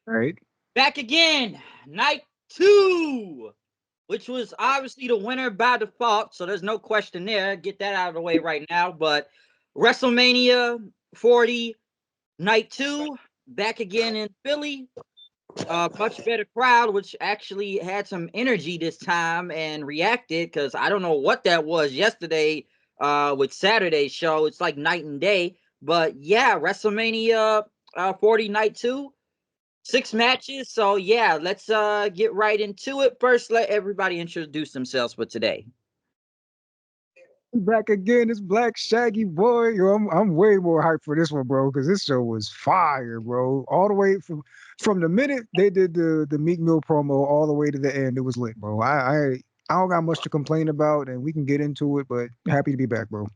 All right. Back again, night two, which was obviously the winner by default. So there's no question there. Get that out of the way right now. But WrestleMania 40, night two, back again in Philly. Much better crowd, which actually had some energy this time and reacted because I don't know what that was yesterday with Saturday's show. It's like night and day. But yeah, WrestleMania 40 night two, 6 matches. So yeah, let's get right into it. First, let everybody introduce themselves for today. Back again, this Black Shaggy boy. Yo, I'm way more hyped for this one, bro, because this show was fire, bro. All the way from the minute they did the Meek Mill promo all the way to the end, it was lit, bro. I don't got much to complain about, and we can get into it. But happy to be back, bro.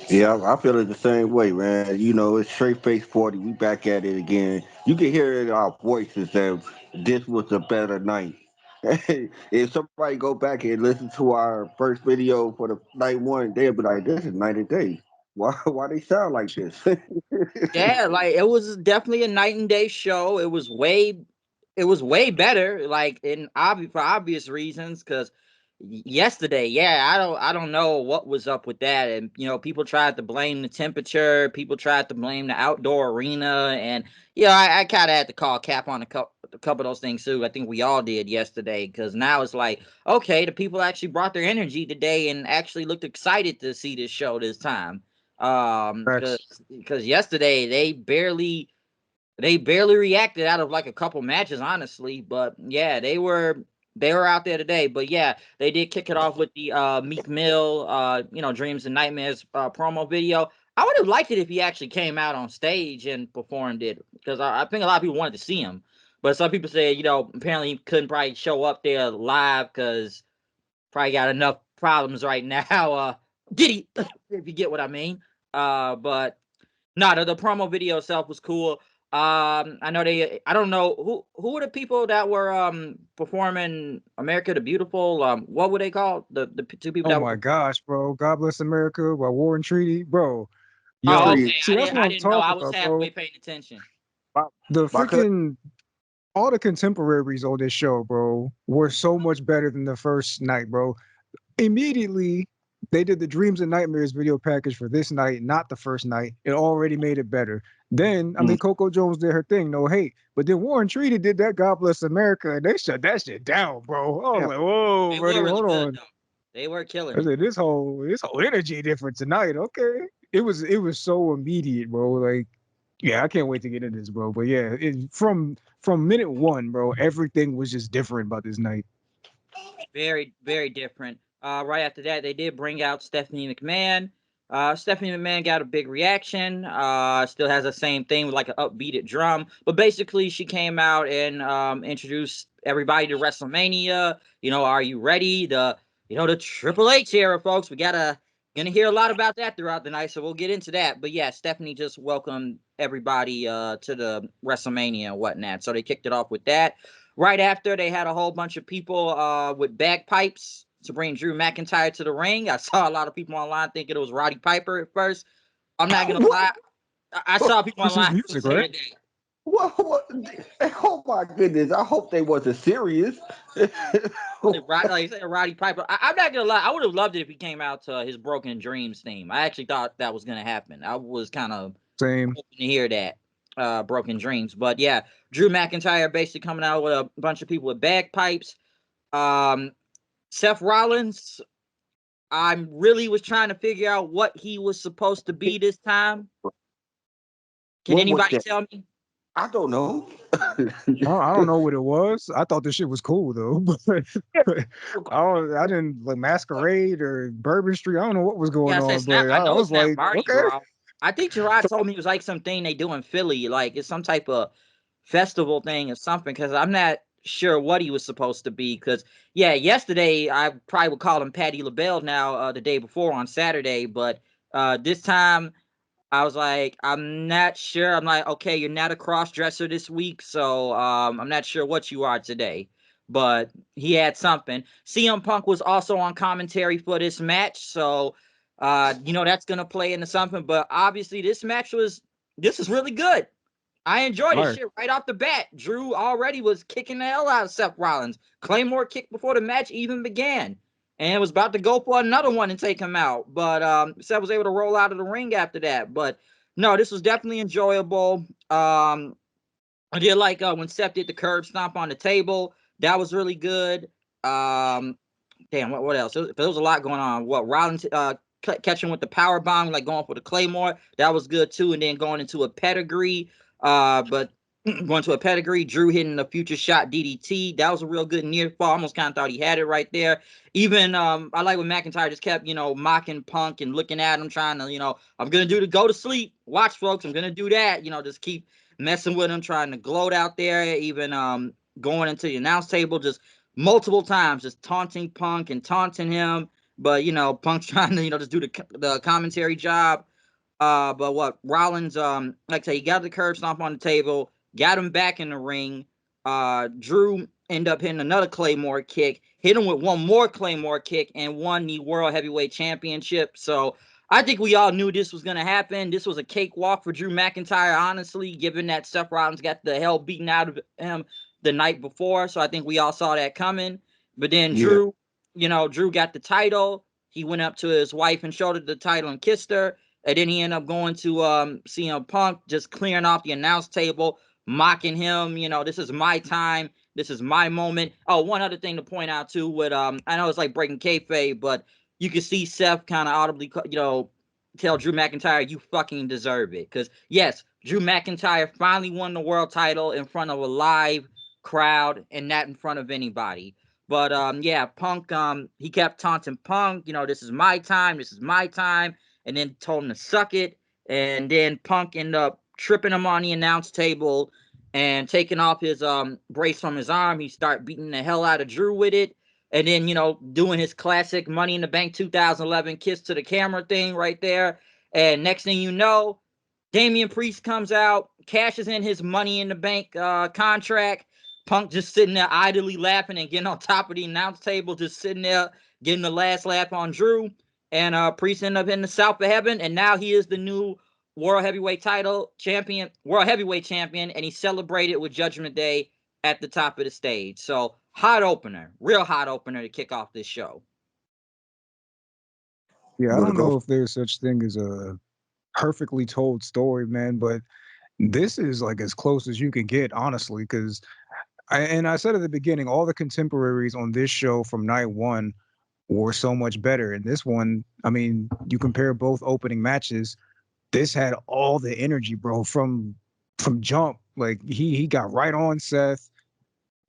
Yeah, I feel it the same way, man. You know, it's straight face 40. We back at it again. You can hear it in our voices that this was a better night. If somebody go back and listen to our first video for the night one, they'll be like, "This is night and day. Why they sound like this?" Yeah, like it was definitely a night and day show. It was way better, like for obvious reasons. Because yesterday, yeah, I don't know what was up with that, and people tried to blame the temperature, people tried to blame the outdoor arena, and I kind of had to call cap on a couple of those things too. I think we all did yesterday because now it's like, okay, the people actually brought their energy today and actually looked excited to see this show this time. Facts. Because yesterday they barely reacted out of like a couple matches, honestly. But yeah, they were out there today. But yeah, they did kick it off with the Meek Mill Dreams and Nightmares promo video. I would have liked it if he actually came out on stage and performed it because I think a lot of people wanted to see him. But some people say, apparently he couldn't probably show up there live because probably got enough problems right now. Giddy, if you get what I mean. But no, the promo video itself was cool. I know I don't know who were the people that were performing America the Beautiful. What were they called? The two people Oh that were. my gosh, bro. God bless America by War and Treaty, bro. Oh, Yo, okay. Treaty, see, I that's didn't what I I'm didn't know. I talking was about, bro. halfway paying attention. my, The my cousin. freaking all the contemporaries on this show, bro, were so much better than the first night, bro. Immediately, they did the Dreams and Nightmares video package for this night, not the first night. It already made it better. Then, I mean, Coco Jones did her thing, no hate. But then Warren Treaty did that God Bless America, and they shut that shit down, bro. I was Yeah, like, whoa, They were buddy, really hold good on. though. They were killing I it. said this whole energy different tonight. Okay. It was so immediate, bro. Like, yeah, I can't wait to get into this, bro. But yeah, from minute one, bro, everything was just different about this night. Very, very different. Right after that, they did bring out Stephanie McMahon. Stephanie McMahon got a big reaction. Still has the same thing with like an upbeated drum. But basically, she came out and introduced everybody to WrestleMania. Are you ready? The Triple H era, folks. We gonna hear a lot about that throughout the night, so we'll get into that. But yeah, Stephanie just welcomed everybody to the WrestleMania and whatnot. So they kicked it off with that. Right after, they had a whole bunch of people with bagpipes to bring Drew McIntyre to the ring. I saw a lot of people online thinking it was Roddy Piper at first. I'm not gonna what? lie. I saw people This is online music, right? saying that. What? Oh my goodness! I hope they wasn't serious. Like you said, Roddy Piper. I'm not gonna lie. I would have loved it if he came out to his Broken Dreams theme. I actually thought that was gonna happen. I was kind of Same. hoping to hear that. Broken Dreams. But yeah, Drew McIntyre basically coming out with a bunch of people with bagpipes. Um, Seth Rollins, I really was trying to figure out what he was supposed to be this time. Can What was anybody that? tell me? I don't know. I don't know what it was. I thought this shit was cool though, but I didn't like Masquerade or Bourbon Street. I don't know what was Yeah, going I said on, Snap. but I I know was it's not like, Mardi okay. Gras. I think Gerard told me it was like something they do in Philly, like it's some type of festival thing or something. Because I'm not sure what he was supposed to be. Because yeah, yesterday I probably would call him Patty LaBelle. Now the day before on Saturday, but this time I was like, I'm not sure. I'm like, okay, you're not a cross dresser this week, so I'm not sure what you are today. But he had something. CM Punk was also on commentary for this match, so that's gonna play into something. But obviously, this is really good. I enjoyed it. Fire. Shit, right off the bat, Drew already was kicking the hell out of Seth Rollins. Claymore kick before the match even began, and was about to go for another one and take him out. But Seth was able to roll out of the ring after that. But no, this was definitely enjoyable. I did like when Seth did the curb stomp on the table. That was really good. Damn, what else? There was a lot going on. What Rollins catching with the power bomb, like going for the Claymore, that was good too. And then going into a pedigree, but going to a pedigree, Drew hitting the future shot DDT. That was a real good near fall. Almost kind of thought he had it right there. Even I like when McIntyre just kept, mocking Punk and looking at him, trying to, I'm gonna do the go to sleep. Watch, folks, I'm gonna do that. Just keep messing with him, trying to gloat out there. Even going into the announce table, just multiple times, just taunting Punk and taunting him. But Punk's trying to just do the commentary job. But what Rollins, like I say, he got the curb stomp on the table, got him back in the ring. Drew ended up hitting another Claymore kick, hit him with one more Claymore kick, and won the World Heavyweight Championship. So I think we all knew this was going to happen. This was a cakewalk for Drew McIntyre, honestly, given that Seth Rollins got the hell beaten out of him the night before. So I think we all saw that coming. But then Yeah. Drew got the title. He went up to his wife and showed her the title and kissed her. And then he ended up going to CM Punk, just clearing off the announce table, mocking him. This is my time. This is my moment. Oh, one other thing to point out too, with I know it's like breaking kayfabe, but you can see Seth kind of audibly, tell Drew McIntyre, you fucking deserve it. Because yes, Drew McIntyre finally won the world title in front of a live crowd and not in front of anybody. But yeah, Punk, he kept taunting Punk, this is my time, this is my time, and then told him to suck it. And then Punk ended up tripping him on the announce table and taking off his brace from his arm. He started beating the hell out of Drew with it. And then, doing his classic Money in the Bank 2011 kiss to the camera thing right there. And next thing you know, Damian Priest comes out, cashes in his Money in the Bank contract. Punk just sitting there idly laughing and getting on top of the announce table, just sitting there getting the last laugh on Drew. And Priest ended up in the South of Heaven, and now he is the new World Heavyweight champion, and he celebrated with Judgment Day at the top of the stage. So hot opener, real hot opener to kick off this show. Yeah, I Gonna don't go. know if there's such thing as a perfectly told story, man, but this is like as close as you can get, honestly, because I said at the beginning, all the contemporaries on this show from night one were so much better. And this one, I mean, you compare both opening matches, this had all the energy, bro, from jump. Like he got right on Seth.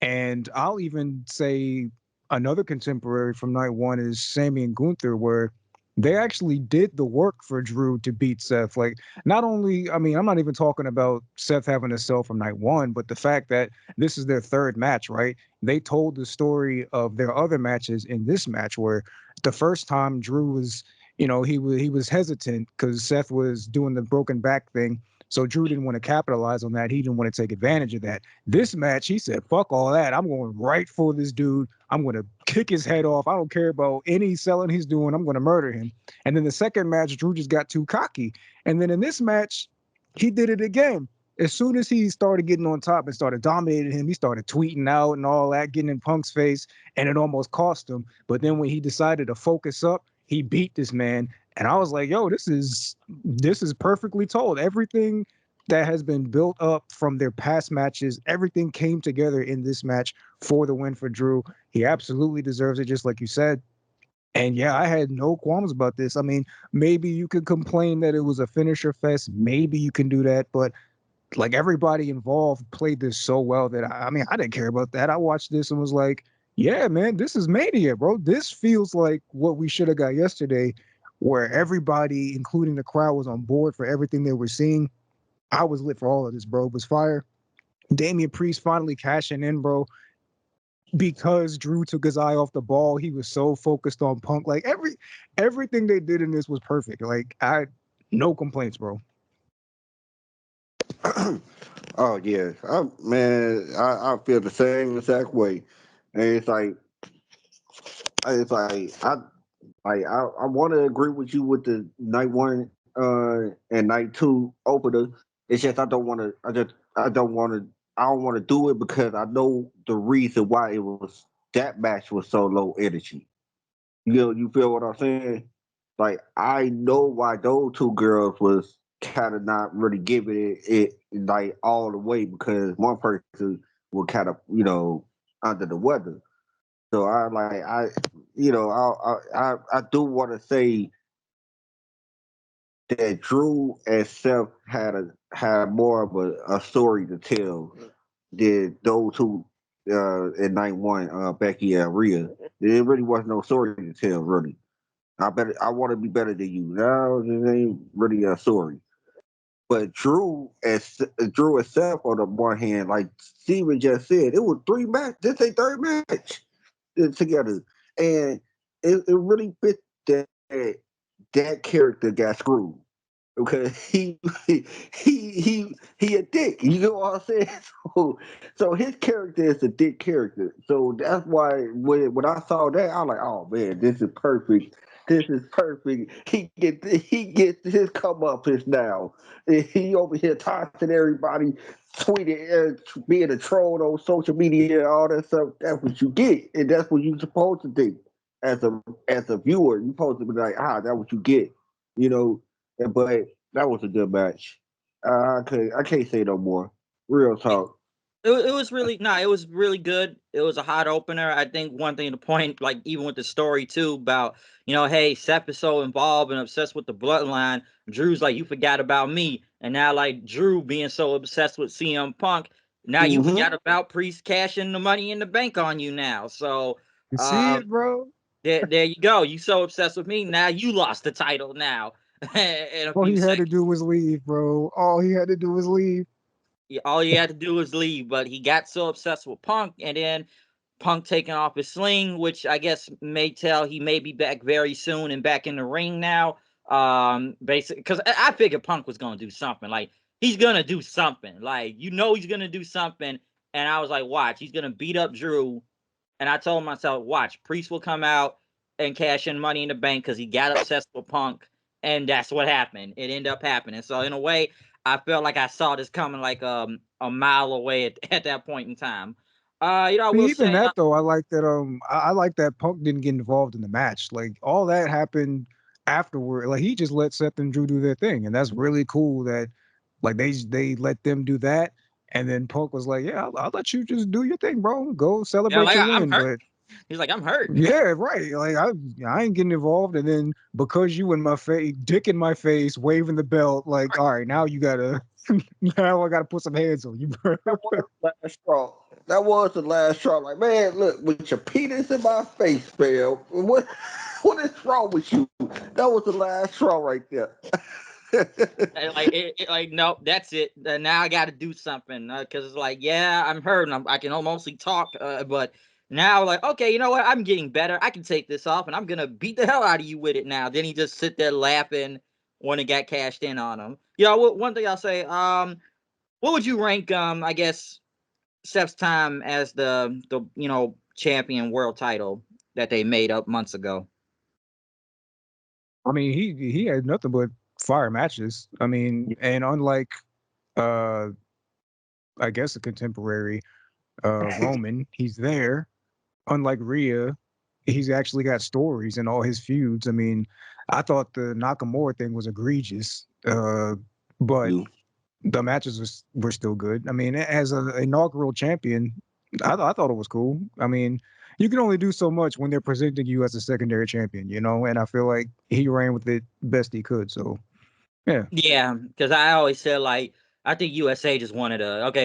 And I'll even say another contemporary from night one is Sammy and Gunther, where they actually did the work for Drew to beat Seth. Like, not only, I mean, I'm not even talking about Seth having to sell from night one, but the fact that this is their third match, right? They told the story of their other matches in this match, where the first time Drew was, he was hesitant because Seth was doing the broken back thing. So Drew didn't want to capitalize on that. He didn't want to take advantage of that. This match, he said, fuck all that. I'm going right for this dude. I'm going to kick his head off. I don't care about any selling he's doing. I'm going to murder him. And then the second match, Drew just got too cocky. And then in this match, he did it again. As soon as he started getting on top and started dominating him, he started tweeting out and all that, getting in Punk's face, and it almost cost him. But then when he decided to focus up, he beat this man. And I was like, yo, this is perfectly told. Everything that has been built up from their past matches, everything came together in this match for the win for Drew. He absolutely deserves it, just like you said. And yeah, I had no qualms about this. I mean, maybe you could complain that it was a finisher fest. Maybe you can do that, but like everybody involved played this so well that I mean, I didn't care about that. I watched this and was like, yeah, man, this is mania, bro. This feels like what we should have got yesterday, where everybody, including the crowd, was on board for everything they were seeing. I was lit for all of this, bro. It was fire. Damian Priest finally cashing in, bro, because Drew took his eye off the ball. He was so focused on Punk. Like everything they did in this was perfect. Like no complaints, bro. Oh yeah, man, I feel the same exact way, and I want to agree with you with the night one and night two opener. It's just I don't want to. I don't want to. I don't want to do it because I know the reason why that match was so low energy. You feel what I'm saying? Like I know why those two girls was kind of not really giving it like all the way because one person was kind of under the weather. So I do want to say that Drew and Seth had more of a story to tell than those two in night one, Becky and Rhea. There really was no story to tell, really. I want to be better than you. No, it ain't really a story. But Drew and Seth on the one hand, like Steven just said, it was three match. This ain't third match together, and it really fit that character got screwed because he a dick. You know what I'm saying? So his character is a dick character. So that's why when I saw that, I was like, oh man, this is perfect. This is perfect. He gets his comeuppance now. He over here taunting everybody, tweeting, being a troll on social media, and all that stuff. That's what you get, and that's what you're supposed to do as a viewer. You're supposed to be like, that's what you get, you know. But that was a good match. I can't say no more. Real talk. It was really it was really good. It was a hot opener. I think one thing to point, like even with the story too, about hey, Seth is so involved and obsessed with the bloodline. Drew's like, you forgot about me, and now like Drew being so obsessed with CM Punk, now you Mm-hmm. forgot about Priest cashing the money in the bank on you now. So You see um, it, bro? there you go. You so obsessed with me, now you lost the title now in a All few he had to seconds. do was leave, bro. All he had to do was leave. All he had to do was leave, but he got so obsessed with Punk, and then Punk taking off his sling, which I guess may tell he may be back very soon and back in the ring now. Basically, because I figured Punk was gonna do something. Like he's gonna do something. Like he's gonna do something. And I was like, watch, he's gonna beat up Drew. And I told myself, watch, Priest will come out and cash in Money in the Bank because he got obsessed with Punk, and that's what happened. It ended up happening. So in a way, I felt like I saw this coming like a mile away at that point in time. I will Even say, that though, I like that. I like that Punk didn't get involved in the match. Like all that happened afterward. Like he just let Seth and Drew do their thing, and that's really cool. That like they let them do that, and then Punk was like, "Yeah, I'll let you just do your thing, bro. Go celebrate like your I'm win." hurt. But He's like, I'm hurt. yeah, right. Like I ain't getting involved, and then because you in my face, dick in my face, waving the belt, like all right, now you gotta now I gotta put some hands on you, bro. That was the last straw. That was the last straw. Like, man, look, with your penis in my face, man. What is wrong with you? That was the last straw right there. And like like nope, that's it. Now I got to do something because it's like, yeah, I'm hurt. And I can mostly talk, but now like, okay, you know what? I'm getting better. I can take this off, and I'm gonna beat the hell out of you with it now. Then he just sit there laughing when it got cashed in on him. One thing I'll say, what would you rank? I guess Seth's time as the champion world title that they made up months ago. I mean, he had nothing but fire matches. I mean, and unlike uh I guess a contemporary Roman, he's there. Unlike Rhea, he's actually got stories in all his feuds. I mean, I thought the Nakamura thing was egregious, but You. the matches were still good. I mean, as an inaugural champion, I thought it was cool. I mean, you can only do so much when they're presenting you as a secondary champion, and I feel like he ran with it best he could. So, yeah. Yeah, because I always said like I think USA just wanted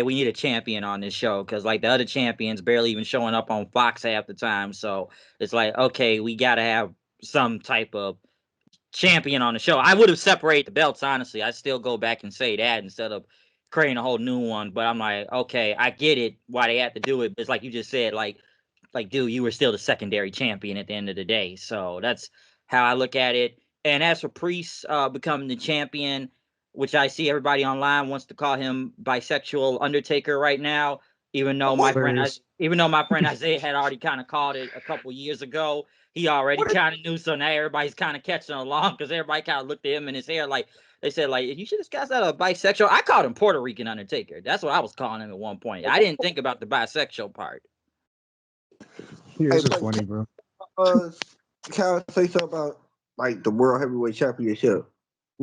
we need a champion on this show because like the other champions barely even showing up on Fox half the time. So it's like, okay, we gotta have some type of champion on the show. I would have separated the belts, honestly. I still go back and say that instead of creating a whole new one. But I'm like, okay, I get it why they had to do it. But it's like you just said, like, dude, you were still the secondary champion at the end of the day. So that's how I look at it. And as for Priest becoming the champion, which I see everybody online wants to call him bisexual Undertaker right now. Even though my friend, Isaiah had already kind of called it a couple years ago, he already kind of knew. So now everybody's kind of catching along because everybody kind of looked at him and his hair like they said, like, you should this guy's not a bisexual. I called him Puerto Rican Undertaker. That's what I was calling him at one point. I didn't think about the bisexual part. Yeah, Hey, it's just Blake, funny, bro. can I say something about like the World Heavyweight Championship?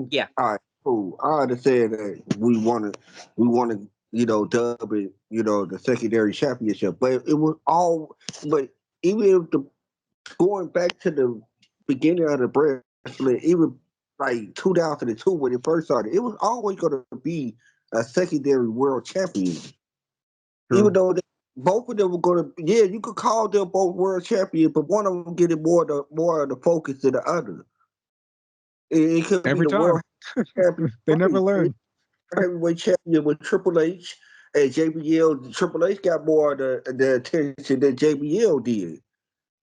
Yeah. All right, cool. I understand that we want to, dub it, the secondary championship, but it was all, but even if the going back to the beginning of the wrestling, even like 2002 when it first started, it was always going to be a secondary world champion, even True. though both of them were going to, yeah, you could call them both world champions, but one of them getting more of the focus than the other. It could be Every the world time. champion, They never right? learn. Heavyweight champion with Triple H and JBL. Triple H got more of the attention than JBL did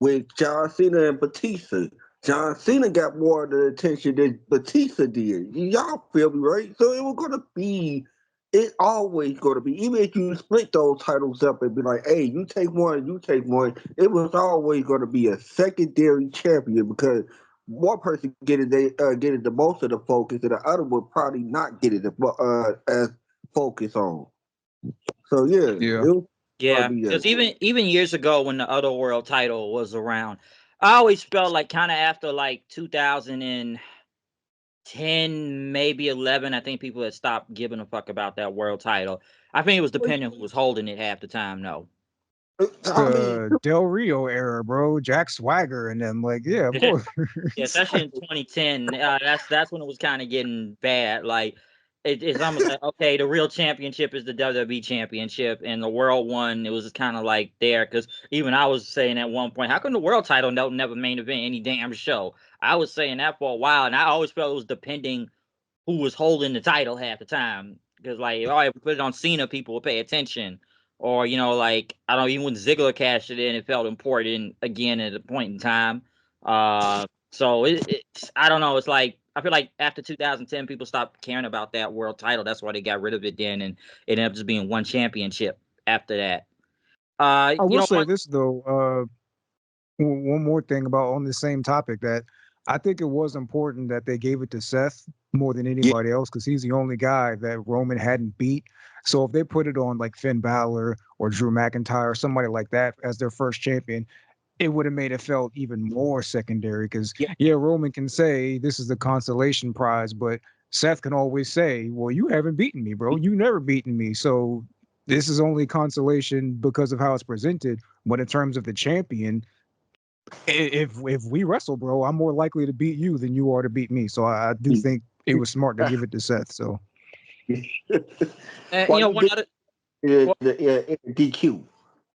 with John Cena and Batista. John Cena got more of the attention than Batista did. Y'all feel me, right? So it was gonna be, it's always gonna be, even if you split those titles up and be like, hey, you take one, you take one, it was always gonna be a secondary champion because one person getting the most of the focus, and the other would probably not get it as focus on. So yeah, it Yeah. was gonna Yeah, be that. because even years ago when the other world title was around, I always felt like kind of after like 2010, maybe 11, I think people had stopped giving a fuck about that world title. I think it was depending who was holding it half the time. No. I mean, The Del Rio era, bro. Jack Swagger and them. Like, yeah, of course. Yeah, especially in 2010, that's when it was kind of getting bad. Like it's almost like okay, the real championship is the WWE championship, and the world one. It was kind of like there because even I was saying at one point, how come the world title never main event any damn show? I was saying that for a while, and I always felt it was depending who was holding the title half the time. Because like, if I put it on Cena, people would pay attention. Or like I don't know, even when Ziggler cashed it in, it felt important again at a point in time. So it's I don't know. It's like I feel like after 2010, people stopped caring about that world title. That's why they got rid of it then, and it ended up just being one championship after that. I will say One, this though. One more thing about on the same topic that I think it was important that they gave it to Seth more than yeah, anybody else because he's the only guy that Roman hadn't beat. So if they put it on like Finn Balor or Drew McIntyre or somebody like that as their first champion, it would have made it felt even more secondary because yeah. yeah, Roman can say this is the consolation prize, but Seth can always say, well, you haven't beaten me, bro. You never beaten me. So this is only consolation because of how it's presented. But in terms of the champion, if we wrestle, bro, I'm more likely to beat you than you are to beat me. So I do think it was smart to give it to Seth. So Why you one did other. in Well, the DQ?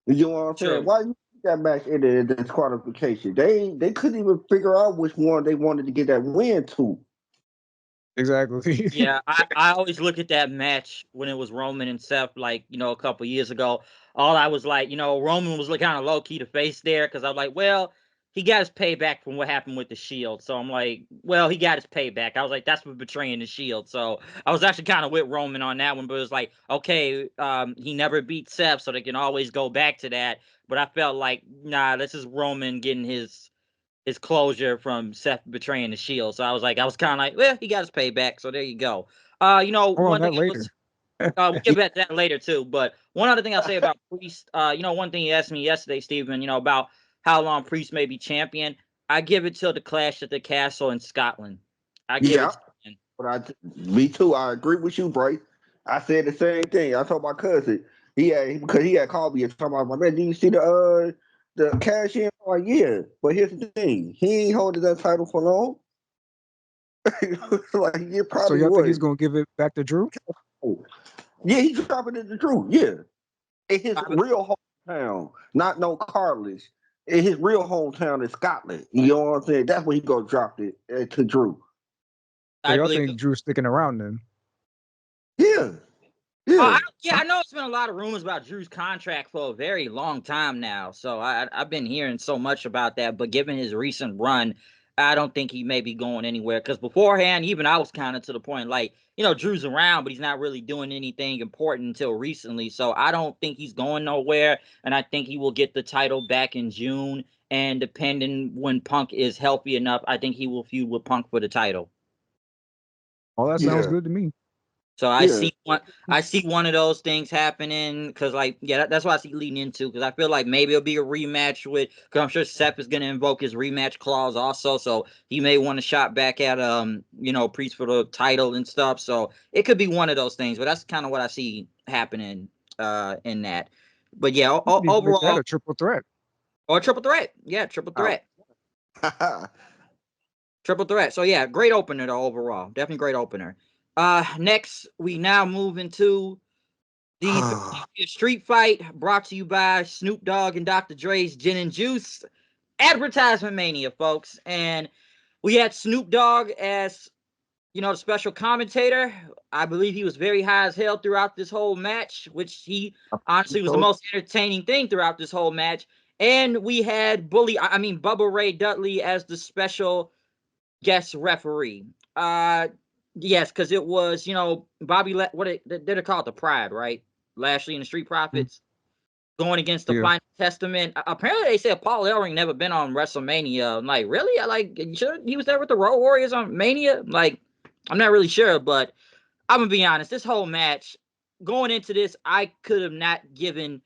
You know what I'm saying? true. Why you put that match in the disqualification? They couldn't even figure out which one they wanted to get that win to. exactly. Yeah, I always look at that match when it was Roman and Seth, like, a couple years ago. All I was like, Roman was kind of low key to face there because I was like, well, he got his payback from what happened with the Shield. So I'm like, well, he got his payback. I was like, that's for betraying the Shield. So I was actually kind of with Roman on that one, but it was like, okay, he never beat Seth, so they can always go back to that. But I felt like, nah, this is Roman getting his closure from Seth betraying the Shield. So I was kind of like, well, he got his payback. So there you go. More on One thing that I later. was, we'll get back to that later too. But one other thing I'll say about Priest, one thing you asked me yesterday, Stephen, about how long Priest may be champion. I give it till the Clash at the Castle in Scotland. I give Yeah, it. but me too. I agree with you, Bryce. I said the same thing. I told my cousin because he had called me and talking about my man. Do you see the cash in? I'm like, yeah, but here's the thing: he ain't holding that title for long. Like you So probably y'all think he's would. gonna give it back to Drew? Yeah, he's dropping it the truth. Yeah, in his I, real hometown, not no Carlish. In his real hometown in Scotland. You know what I'm saying? That's where he gonna drop it to Drew. So I y'all believe. think Drew's sticking around then? Yeah, yeah. I know it's been a lot of rumors about Drew's contract for a very long time now. So I've been hearing so much about that. But given his recent run, I don't think he may be going anywhere because beforehand, even I was kind of to the point like, Drew's around, but he's not really doing anything important until recently. So I don't think he's going nowhere. And I think he will get the title back in June. And depending when Punk is healthy enough, I think he will feud with Punk for the title. All that sounds good to me. So I see one of those things happening because, that's what I see leading into because I feel like maybe it'll be a rematch because I'm sure Seth is going to invoke his rematch clause also, so he may want a shot back at Priest for the title and stuff. So it could be one of those things, but that's kind of what I see happening in that. But yeah, overall, that a triple threat or triple threat, triple threat. Triple threat. So yeah, great opener though overall. Definitely great opener. Next we now move into the Philadelphia street fight brought to you by Snoop Dogg and Dr. Dre's Gin and Juice. Advertisement mania, folks. And we had Snoop Dogg as, the special commentator. I believe he was very high as hell throughout this whole match, which he honestly was the most entertaining thing throughout this whole match. And we had Bubba Ray Dudley as the special guest referee. Yes, because it was, Bobby, they're called the Pride, right? Lashley and the Street Profits going against the Final Testament. Apparently, they said Paul Ellering never been on WrestleMania. I'm like, really? Sure he was there with the Road Warriors on Mania? Like, I'm not really sure, but I'm gonna be honest. This whole match, going into this, I could have not given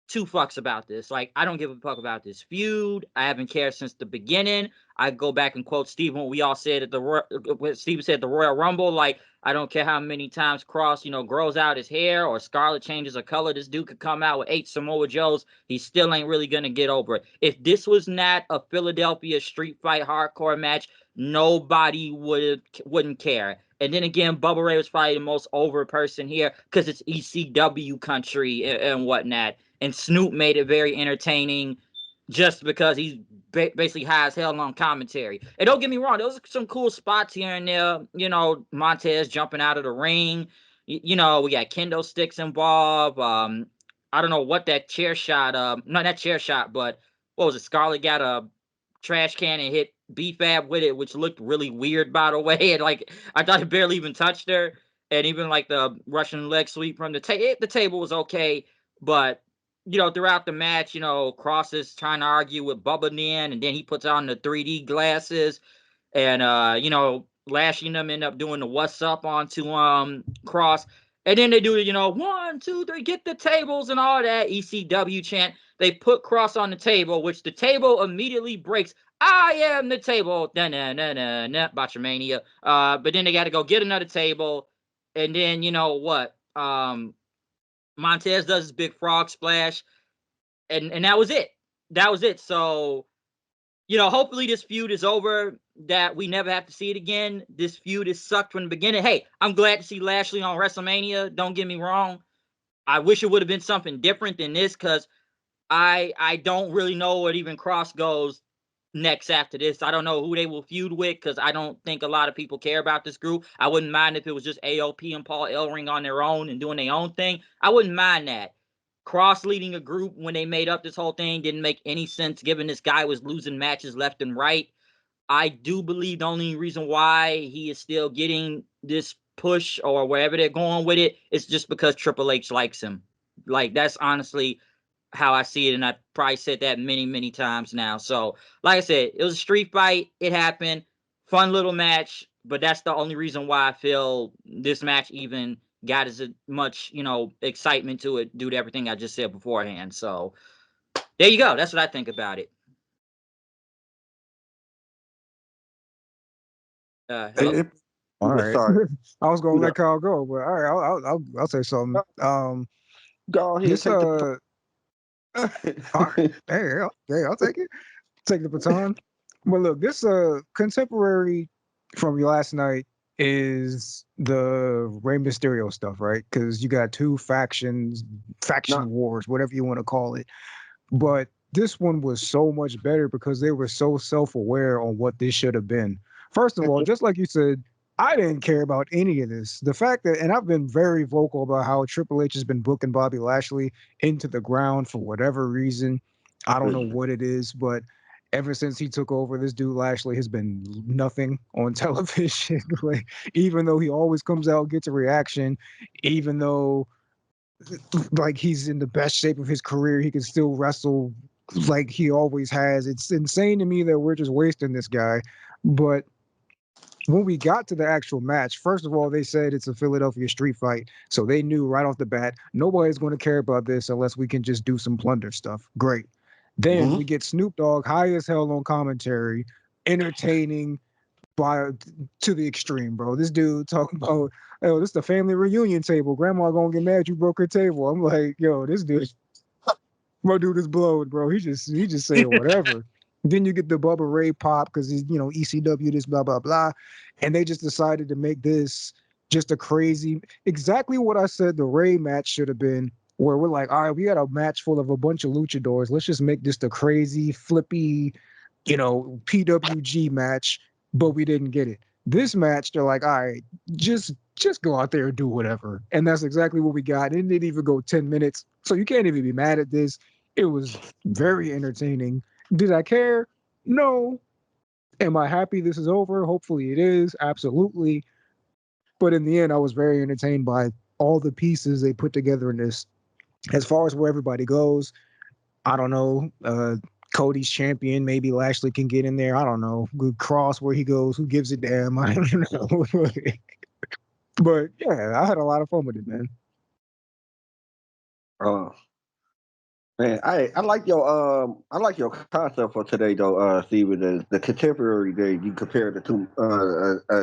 two fucks about this. Like, I don't give a fuck about this feud. I haven't cared since the beginning. I go back and quote Steve when we all said at Steve said the Royal Rumble, like, I don't care how many times Cross, grows out his hair or Scarlett changes her color. This dude could come out with 8 Samoa Joes. He still ain't really gonna get over it. If this was not a Philadelphia street fight hardcore match, nobody wouldn't care. And then again, Bubba Ray was probably the most over person here because it's ECW country and whatnot. And Snoop made it very entertaining just because he's basically high as hell on commentary. And don't get me wrong, those are some cool spots here and there. Montez jumping out of the ring. We got kendo sticks involved. I don't know what that chair shot. Not that chair shot, but what was it? Scarlett got a trash can and hit B-Fab with it, which looked really weird, by the way. And I thought it barely even touched her. And even the Russian leg sweep from the table was okay, but throughout the match, Cross is trying to argue with Bubba Nin, and then he puts on the 3D glasses, and Lashley and them end up doing the what's up onto Cross, and then they do 1, 2, 3, get the tables and all that ECW chant. They put Cross on the table, which the table immediately breaks. I am the table, Botchamania. But then they got to go get another table, and then what? Montez does his big frog splash, and that was it. That was it. So, hopefully this feud is over, that we never have to see it again. This feud is sucked from the beginning. Hey, I'm glad to see Lashley on WrestleMania. Don't get me wrong. I wish it would have been something different than this because I don't really know what even Cross goes next after this. I don't know who they will feud with because I don't think a lot of people care about this group. I wouldn't mind if it was just AOP and Paul Ellering on their own and doing their own thing. I wouldn't mind that. Cross leading a group when they made up this whole thing didn't make any sense given this guy was losing matches left and right. I do believe the only reason why he is still getting this push or wherever they're going with it is just because Triple H likes him. That's honestly how I see it, and I probably said that many, many times now. So, like I said, it was a street fight. It happened. Fun little match, but that's the only reason why I feel this match even got as much, excitement to it due to everything I just said beforehand. So, there you go. That's what I think about it. All right. Sorry. I was gonna let Kyle go, but all right, I'll say something. Go ahead. This, hey, I'll take it. Take the baton. Well, look, this contemporary from last night is the Rey Mysterio stuff, right? Because you got two faction wars, whatever you want to call it. But this one was so much better because they were so self-aware on what this should have been. First of all, just like you said, I didn't care about any of this. The fact that, and I've been very vocal about how Triple H has been booking Bobby Lashley into the ground for whatever reason. I don't know what it is, but Ever since he took over, this dude Lashley has been nothing on television. Like, even though he always comes out, gets a reaction, even though like he's in the best shape of his career, he can still wrestle like he always has. It's insane to me that we're just wasting this guy. But when we got to the actual match, first of all, they said it's a Philadelphia street fight. So they knew right off the bat, nobody's going to care about this unless we can just do some plunder stuff. Great. Then we get Snoop Dogg high as hell on commentary, entertaining by to the extreme, bro. This dude talking about, oh, this is the family reunion table. Grandma gonna get mad you broke her table. I'm like, yo, this dude, my dude is blowed, bro. He just saying whatever. Then you get the Bubba Ray pop because he's, ECW, this, blah, blah, blah. And they just decided to make this just a crazy, exactly what I said the Ray match should have been, where we're like, all right, we got a match full of a bunch of luchadors. Let's just make this the crazy, flippy, PWG match, but we didn't get it. This match, they're like, all right, just go out there and do whatever. And that's exactly what we got. It didn't even go 10 minutes. So you can't even be mad at this. It was very entertaining. Did I care? No. Am I happy this is over? Hopefully it is. Absolutely. But in the end, I was very entertained by all the pieces they put together in this. As far as where everybody goes, I don't know. Cody's champion. Maybe Lashley can get in there. I don't know. Good cross where he goes. Who gives a damn? I don't know. But yeah, I had a lot of fun with it, man. Man, I like your concept for today though, Steven. The contemporary day, you compare the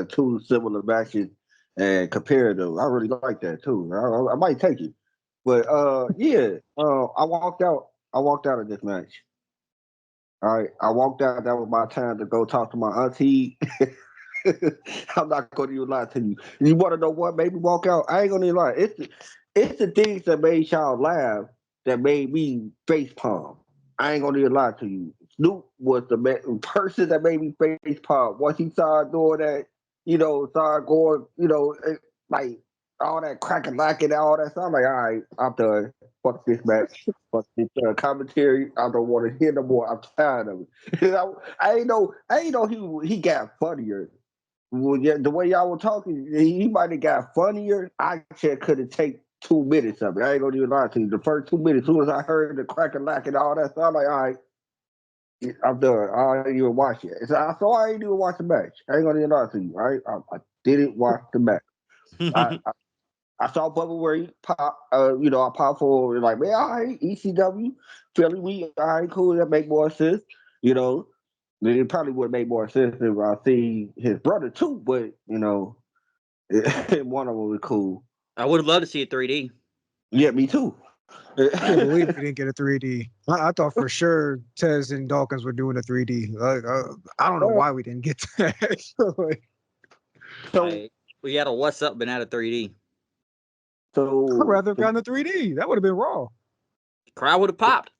two similar matches and compare them. I really like that too. I might take it, but yeah, I walked out. I walked out of this match. All right, I walked out. That was my time to go talk to my auntie. I'm not going to even lie to you. You want to know what made me walk out? I ain't going to even lie. It's the things that made y'all laugh that made me face palm. I ain't going to even lie to you. Snoop was the person that made me face palm. Once he started doing that, started going, like all that cracking, lacking, all that stuff. I'm like, all right, I'm done. Fuck this match. Fuck this commentary. I don't want to hear no more. I'm tired of it. I ain't know he got funnier. Well, yeah, the way y'all were talking, he might have got funnier. I just couldn't take 2 minutes of it. I ain't gonna even lie to you. The first 2 minutes, as soon as I heard the crack and lack and all that stuff, I'm like, all right, I'm done. I ain't even watch it. So I ain't even watch the match. I ain't gonna even lie to you. All right, I didn't watch the match. I saw Bubba where he pop. I pop for like, man, all right, ECW, Philly, we all right, cool. That make more sense. You know, it probably would make more sense if I see his brother too, but one of them was cool. I would have loved to see it 3D. Yeah, me too. I can't believe we didn't get a 3D. I thought for sure Tez and Dawkins were doing a 3D. Like, I don't know why we didn't get that. Like, we had a what's up, but not a 3D. So I'd rather have gotten a 3D. That would have been raw. Crowd would have popped.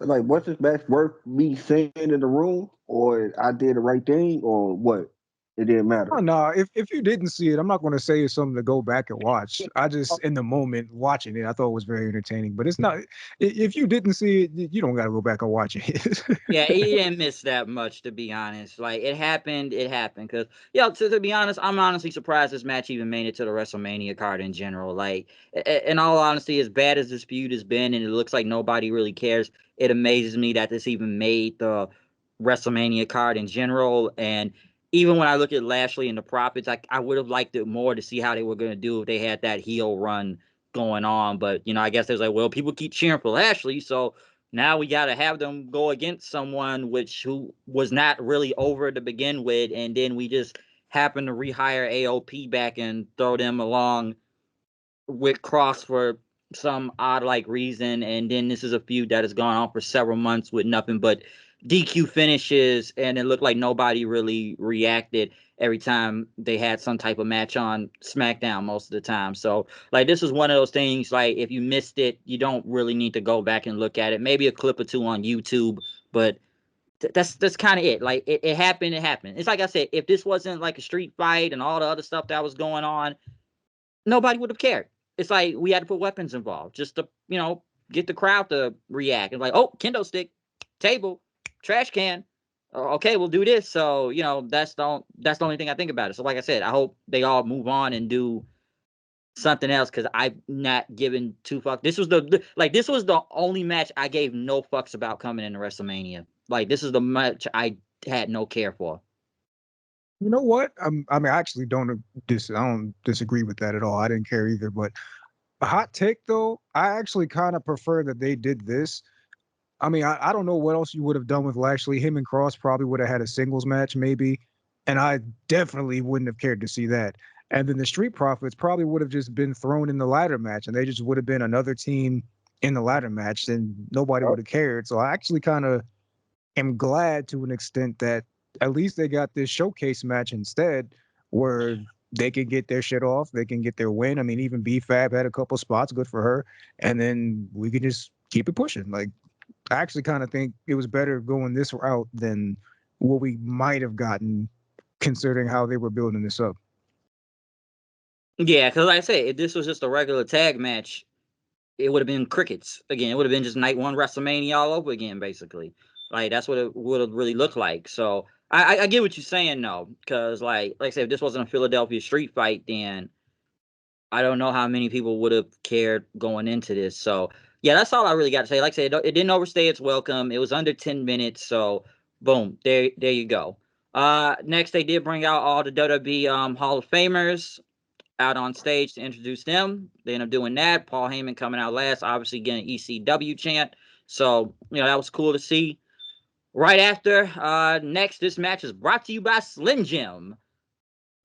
Like, what's this match worth me saying in the room, or I did the right thing, or what? It didn't matter. Oh, no, if you didn't see it, I'm not going to say it's something to go back and watch. I just, in the moment, watching it, I thought it was very entertaining. But it's not, if you didn't see it, you don't got to go back and watch it. Yeah, he didn't miss that much, to be honest. Like, it happened. Because, to be honest, I'm honestly surprised this match even made it to the WrestleMania card in general. Like, in all honesty, as bad as this feud has been, and it looks like nobody really cares, it amazes me that this even made the WrestleMania card in general. And even when I look at Lashley and the Profits, I would have liked it more to see how they were going to do if they had that heel run going on. But, I guess there's like, well, people keep cheering for Lashley, so now we got to have them go against someone who was not really over to begin with, and then we just happen to rehire AOP back and throw them along with Cross for some odd reason, and then this is a feud that has gone on for several months with nothing but DQ finishes, and it looked like nobody really reacted every time they had some type of match on SmackDown most of the time. So, this is one of those things, if you missed it, you don't really need to go back and look at it. Maybe a clip or two on YouTube, but that's kind of it. It happened, it happened. It's like I said, if this wasn't like a street fight and all the other stuff that was going on, nobody would have cared. It's like we had to put weapons involved just to, get the crowd to react. And oh, kendo stick, table, trash can. Okay, we'll do this. So, that's the only thing I think about it. So, like I said, I hope they all move on and do something else, because I'm not giving two fucks. This was this was the only match I gave no fucks about coming into WrestleMania. Like, this is the match I had no care for. You know what? I mean, I actually I don't disagree with that at all. I didn't care either. But a hot take though, I actually kind of prefer that they did this. I mean, I don't know what else you would have done with Lashley. Him and Cross probably would have had a singles match, maybe. And I definitely wouldn't have cared to see that. And then the Street Profits probably would have just been thrown in the ladder match, and they just would have been another team in the ladder match, and nobody would have cared. So I actually kind of am glad to an extent that at least they got this showcase match instead, where they can get their shit off, they can get their win. I mean, even B-Fab had a couple spots, good for her, and then we can just keep it pushing. Like, I actually kind of think it was better going this route than what we might have gotten, considering how they were building this up. Yeah, because like I said, if this was just a regular tag match, it would have been crickets again. It would have been just night one WrestleMania all over again, basically. Like, that's what it would have really looked like. So I get what you're saying, though, because like I said, if this wasn't a Philadelphia street fight, then I don't know how many people would have cared going into this. So yeah, that's all I really got to say. Like I said, it didn't overstay its welcome. It was under 10 minutes. So boom, there you go. Next, they did bring out all the WWE Hall of Famers out on stage to introduce them. They ended up doing that. Paul Heyman coming out last, obviously getting an ECW chant. So, that was cool to see. Right after, next, this match is brought to you by Slim Jim.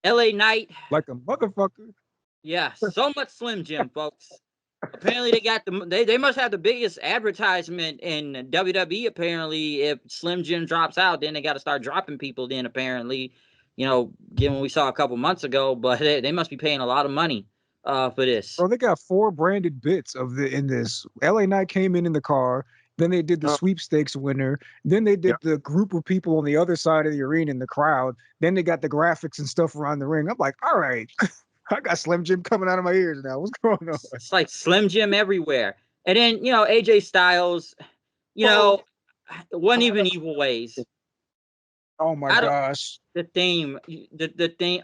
LA Knight. Like a motherfucker. Yeah, so much Slim Jim, folks. Apparently, they got they must have the biggest advertisement in WWE. Apparently, if Slim Jim drops out, then they got to start dropping people. Then apparently, given what we saw a couple months ago, but they must be paying a lot of money for this. Bro, they got 4 branded bits in this. LA Knight came in the car. Then they did the sweepstakes winner. Then they did the group of people on the other side of the arena in the crowd. Then they got the graphics and stuff around the ring. I'm like, all right, I got Slim Jim coming out of my ears now. What's going on? It's like Slim Jim everywhere. And then, AJ Styles, it wasn't even Evil Ways. Oh my gosh. The theme,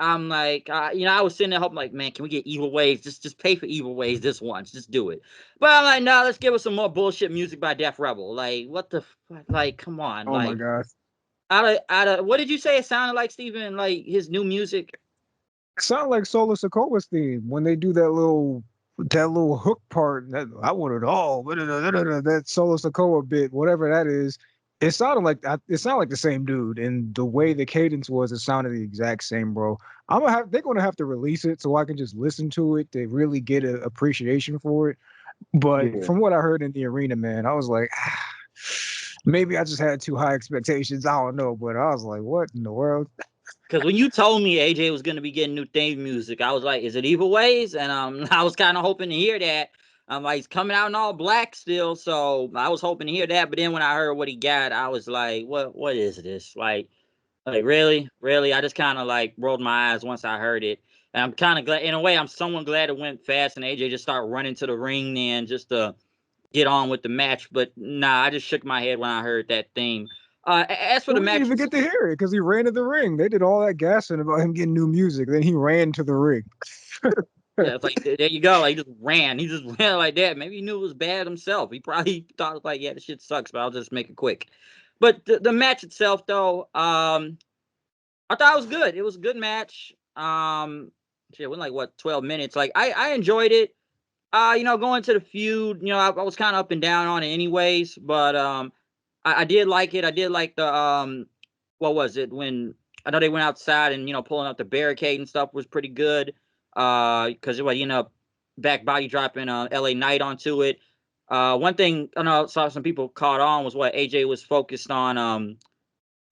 I'm like, I was sitting there hoping, like, man, can we get Evil Ways? Just pay for Evil Ways this once. Just do it. But I'm like, no, let's give us some more bullshit music by Def Rebel. Like, what the fuck? Like, come on. Oh like, my gosh. Out of what did you say it sounded like, Steven? Like, his new music? It sounded like Solo Sokoa's theme when they do that little hook part. I want it all. That Solo Sokoa bit, whatever that is. It sounded like the same dude, and the way the cadence was, it sounded the exact same, bro. They're gonna have to release it so I can just listen to it to really get an appreciation for it. But from what I heard in the arena, man, I was like, maybe I just had too high expectations. I don't know, but I was like, what in the world? Because when you told me AJ was going to be getting new theme music, I was like, is it Evil Ways? And I was kind of hoping to hear that. I'm like, he's coming out in all black still, so I was hoping to hear that. But then when I heard what he got, I was like, what is this? Like really? I just kind of like rolled my eyes once I heard it. And I'm kind of glad, in a way, I'm somewhat glad it went fast and AJ just started running to the ring then just to get on with the match. But nah, I just shook my head when I heard that theme. As for the We match, didn't even get to hear it because he ran to the ring. They did all that gassing about him getting new music. Then he ran to the ring. yeah, it's like, there you go. Like, he just ran. He just ran like that. Maybe he knew it was bad himself. He probably thought it was like, yeah, this shit sucks, but I'll just make it quick. But the match itself, though, I thought it was good. It was a good match. It went like, what, 12 minutes. Like, I enjoyed it. Going to the feud, I was kind of up and down on it anyways, but I did like it. I did like the what was it, when I know they went outside and pulling up the barricade and stuff was pretty good. Because it back body dropping LA Knight onto it. One thing I know saw some people caught on was what AJ was focused on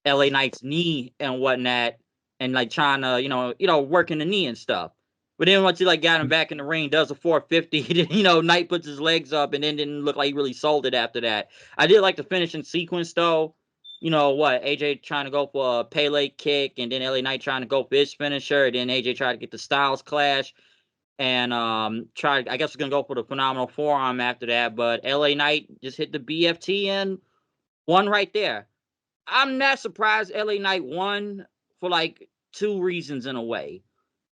LA Knight's knee and whatnot, and like trying to working the knee and stuff. But then once he like got him back in the ring, does a 450, Knight puts his legs up and then didn't look like he really sold it after that. I did like the finishing sequence though. AJ trying to go for a Pele kick, and then LA Knight trying to go for his finisher, and then AJ tried to get the Styles Clash, and I guess was gonna go for the phenomenal forearm after that, but LA Knight just hit the BFT and won right there. I'm not surprised LA Knight won for like two reasons in a way.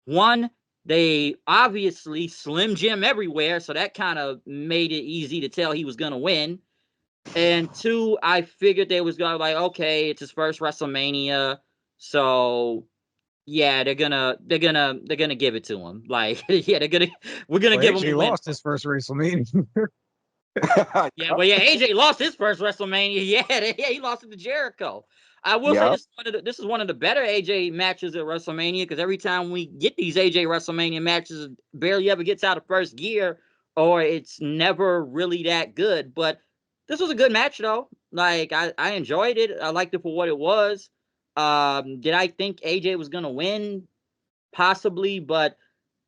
One, they obviously Slim Jim everywhere, so that kind of made it easy to tell he was gonna win. And two, I figured they was gonna like, okay, it's his first WrestleMania, so yeah, they're gonna give it to him. Like, yeah, we're gonna Well, give him a AJ win. lost his first WrestleMania. Yeah, well, yeah, AJ lost his first WrestleMania. Yeah, he lost it to Jericho. I will say Yeah. this is one of the better AJ matches at WrestleMania because every time we get these AJ WrestleMania matches, it barely ever gets out of first gear or it's never really that good. But this was a good match though. Like I enjoyed it. I liked it for what it was. Did I think AJ was gonna win? Possibly, but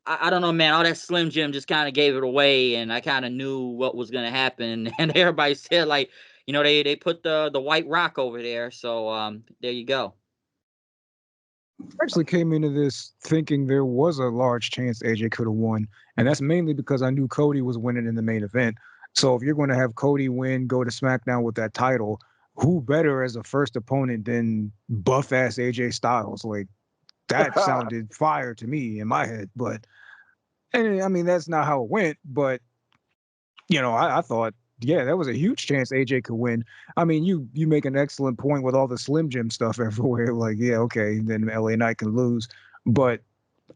I don't know, man. All that Slim Jim just kind of gave it away, and I kind of knew what was gonna happen. And everybody said, like, they put the white rock over there, so there you go. Actually came into this thinking there was a large chance AJ could have won, and that's mainly because I knew Cody was winning in the main event. So if you're going to have Cody win, go to SmackDown with that title, who better as a first opponent than buff ass AJ Styles? Like that sounded fire to me in my head, but and I mean that's not how it went. But I thought, yeah, that was a huge chance AJ could win. I mean, you make an excellent point with all the Slim Jim stuff everywhere. Like, yeah, okay, then LA Knight can lose. But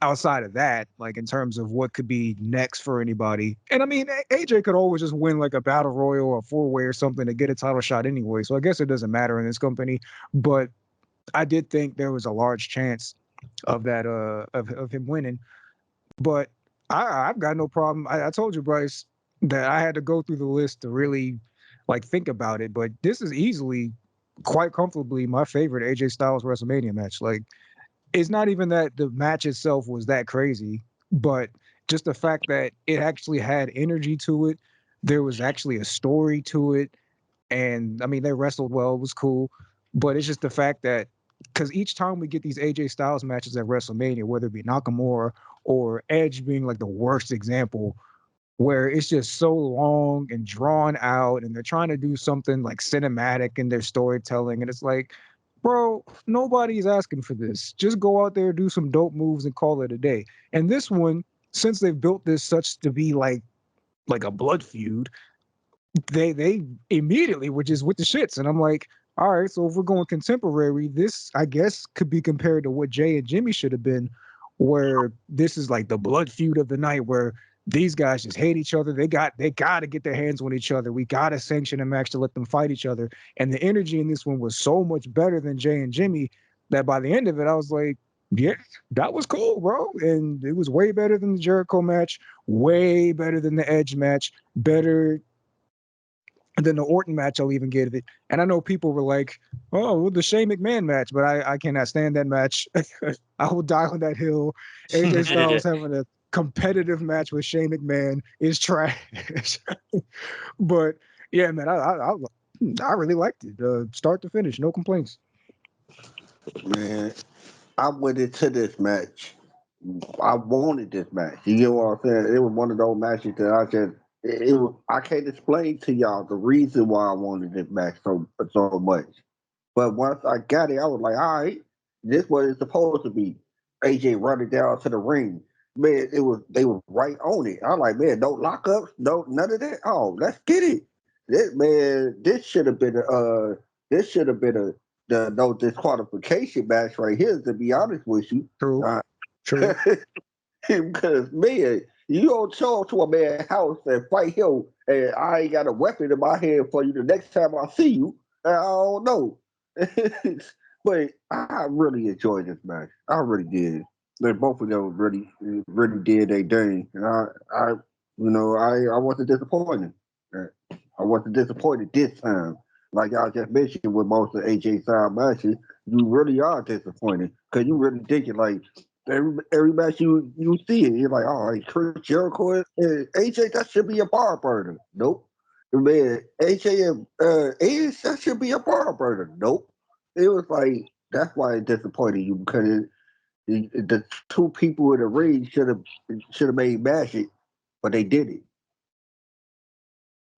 outside of that, like in terms of what could be next for anybody, and I mean, AJ could always just win like a battle royal or four-way or something to get a title shot anyway. So I guess it doesn't matter in this company. But I did think there was a large chance of that of him winning. But I've got no problem. I told you, Bryce, that I had to go through the list to really like think about it. But this is easily, quite comfortably, my favorite AJ Styles WrestleMania match. Like, it's not even that the match itself was that crazy, but just the fact that it actually had energy to it. There was actually a story to it. And I mean, they wrestled well, it was cool. But it's just the fact that because each time we get these AJ Styles matches at WrestleMania, whether it be Nakamura or Edge being like the worst example, where it's just so long and drawn out, and they're trying to do something like cinematic in their storytelling. And it's like, bro, nobody's asking for this. Just go out there, do some dope moves, and call it a day. And this one, since they've built this such to be like a blood feud, they immediately were just with the shits. And I'm like, all right, so if we're going contemporary, this I guess could be compared to what Jay and Jimmy should have been, where this is like the blood feud of the night where these guys just hate each other. They got to get their hands on each other. We got to sanction a match to let them fight each other. And the energy in this one was so much better than Jay and Jimmy that by the end of it, I was like, yeah, that was cool, bro. And it was way better than the Jericho match, way better than the Edge match, better than the Orton match. I'll even give it. And I know people were like, "Oh, well, the Shane McMahon match," but I cannot stand that match. I will die on that hill. AJ Styles having a competitive match with Shane McMahon is trash. But yeah, man, I really liked it, start to finish, no complaints. Man, I went into this match. I wanted this match. You get what I'm saying? It was one of those matches that I just I can't explain to y'all the reason why I wanted this match so much. But once I got it, I was like, all right, this what it's supposed to be. AJ running down to the ring. Man, they were right on it. I'm like, man, no lockups, no none of that. Oh, let's get it. This should have been the no disqualification match right here, to be honest with you. True, true. Because man, you don't show up to a man's house and fight him, and I ain't got a weapon in my hand for you the next time I see you. I don't know. But I really enjoyed this match. I really did. They both of them really did their thing. And I wasn't disappointed. I wasn't disappointed this time. Like I just mentioned with most of AJ Styles matches, you really are disappointed because you really think it like every match you see it, you're like, oh, like Chris Jericho and AJ, that should be a bar burner. Nope. Man, AJ and Edge, that should be a bar burner. Nope. It was like that's why it disappointed you because the two people in the ring should have made magic, but they did it.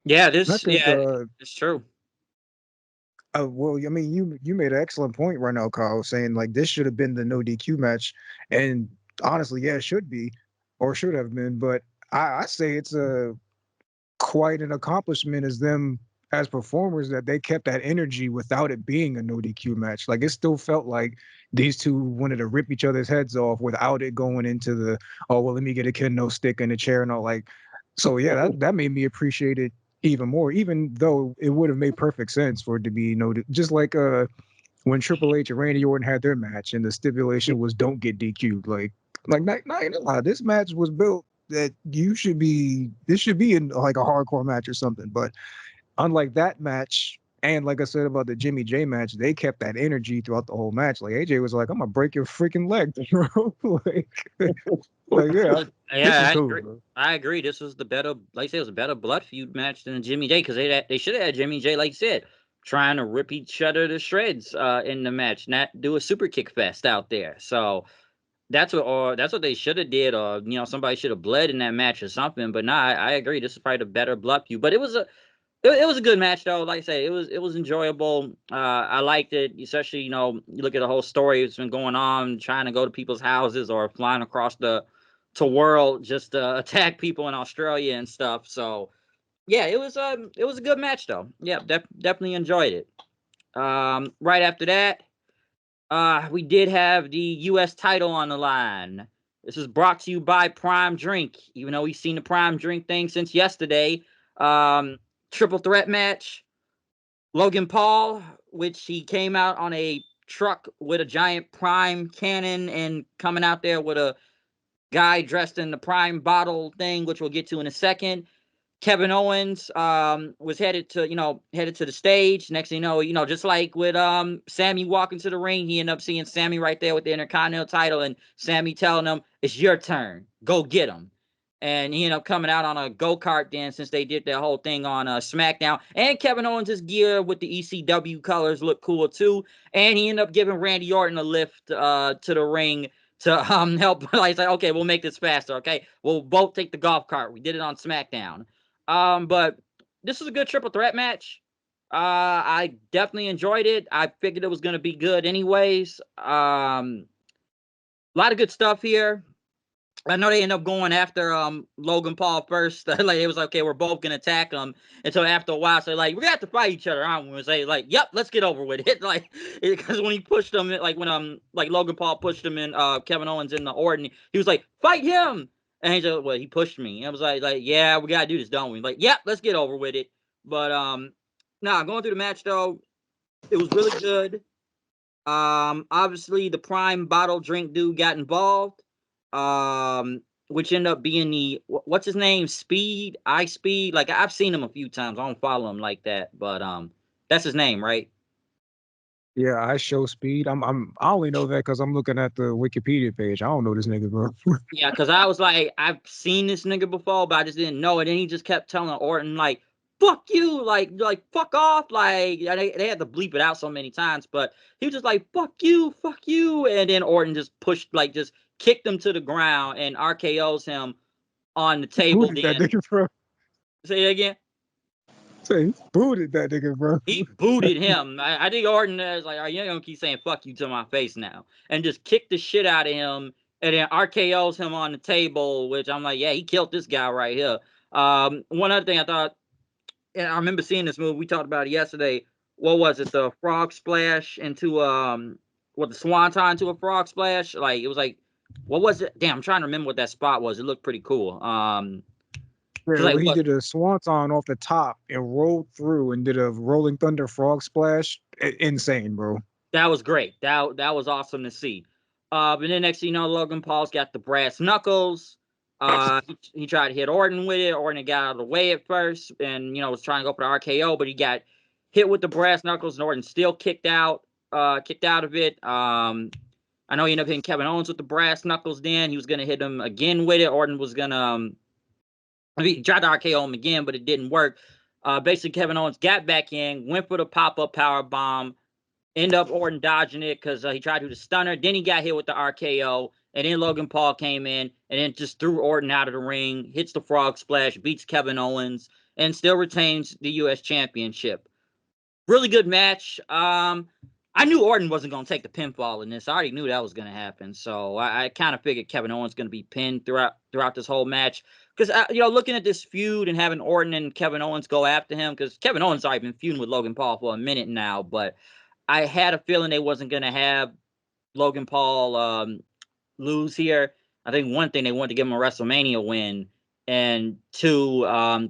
Yeah, I think it's true. Well, I mean, you made an excellent point right now, Carl, saying like this should have been the no DQ match, and honestly, yeah, it should be, or should have been. But I say it's a quite an accomplishment as them as performers that they kept that energy without it being a no DQ match. Like it still felt like these two wanted to rip each other's heads off without it going into the oh well let me get a kendo stick in the chair and all like. So yeah, that made me appreciate it even more, even though it would have made perfect sense for it to be just like when Triple H and Randy Orton had their match and the stipulation was don't get DQ'd. Like not gonna lie, this match was built that this should be in like a hardcore match or something. But unlike that match, and like I said about the Jimmy J match, they kept that energy throughout the whole match. Like AJ was like, "I'm gonna break your freaking leg, bro." like yeah, this is Yeah, I cool, agree. bro. I agree. This was the better, like I said, it was a better blood feud match than Jimmy J because they should have had Jimmy J, like you said, trying to rip each other to shreds in the match, not do a super kick fest out there. So that's what they should have did, or somebody should have bled in that match or something. But nah, I agree. This is probably the better blood feud. But it was a good match though. Like I say, it was enjoyable. I liked it, especially you look at the whole story that's been going on, trying to go to people's houses or flying across the to world just to attack people in Australia and stuff. So yeah, it was a good match though. Yeah, definitely enjoyed it. Right after that, we did have the U.S. title on the line. This is brought to you by Prime Drink. Even though we've seen the Prime Drink thing since yesterday, triple threat match. Logan Paul, which he came out on a truck with a giant Prime cannon and coming out there with a guy dressed in the Prime bottle thing, which we'll get to in a second. Kevin Owens was headed to the stage. Next thing just like with Sammy walking to the ring, he ended up seeing Sammy right there with the Intercontinental title, and Sammy telling him, "It's your turn. Go get him." And he ended up coming out on a go-kart then, since they did that whole thing on SmackDown. And Kevin Owens' gear with the ECW colors looked cool too. And he ended up giving Randy Orton a lift to the ring to help. Like, okay, we'll make this faster. Okay, we'll both take the golf cart. We did it on SmackDown. But this was a good triple threat match. I definitely enjoyed it. I figured it was going to be good anyways. A lot of good stuff here. I know they end up going after Logan Paul first. Like it was okay, we're both gonna attack him. And so after a while, so like, we have to fight each other, aren't we? And say like, yep, let's get over with it. Like because when he pushed him, like when like Logan Paul pushed him in, Kevin Owens in the Orton, he was like, fight him. And he said, well, he pushed me. And I was like, yeah, we gotta do this, don't we? Like, yep, let's get over with it. But going through the match though, it was really good. Obviously the Prime bottle drink dude got involved. Which ended up being the what's his name? Speed, I Speed. Like I've seen him a few times. I don't follow him like that, but that's his name, right? Yeah, I show speed. I only know that because I'm looking at the Wikipedia page. I don't know this nigga, bro. Yeah, because I was like, I've seen this nigga before, but I just didn't know it. And he just kept telling Orton like, "Fuck you," like fuck off. Like they had to bleep it out so many times, but he was just like, "Fuck you," and then Orton just pushed, like, just kicked him to the ground and RKO's him on the table. Booted that Then nigga, bro. say it again. Say booted that nigga, bro. He booted him. I think Orton is like, "Are you gonna keep saying fuck you to my face now?" And just kicked the shit out of him, and then RKO's him on the table, which I'm like, yeah, he killed this guy right here. One other thing I thought, and I remember seeing this movie. We talked about it yesterday. What was it? The frog splash into the swanton into a frog splash? Like it was like, what was it? Damn, I'm trying to remember what that spot was. It looked pretty cool. Cause Yeah, like well, he what did a swanton off the top and rolled through and did a rolling thunder frog splash. Insane, bro. That was great. That was awesome to see. But then next thing you know, Logan Paul's got the brass knuckles. He tried to hit Orton with it. Orton got out of the way at first, and was trying to go for the RKO, but he got hit with the brass knuckles, and Orton still kicked out of it. I know he ended up hitting Kevin Owens with the brass knuckles. Then he was gonna hit him again with it. Orton was gonna he tried to RKO him again, but it didn't work. Basically, Kevin Owens got back in, went for the pop-up power bomb. End up Orton dodging it because he tried to do the stunner. Then he got hit with the RKO. And then Logan Paul came in and then just threw Orton out of the ring, hits the frog splash, beats Kevin Owens, and still retains the U.S. Championship. Really good match. I knew Orton wasn't going to take the pinfall in this. I already knew that was going to happen. So I kind of figured Kevin Owens going to be pinned throughout this whole match. Because, looking at this feud and having Orton and Kevin Owens go after him, because Kevin Owens already been feuding with Logan Paul for a minute now, but I had a feeling they wasn't going to have Logan Paul lose here. I think one thing, they wanted to give him a WrestleMania win, and two,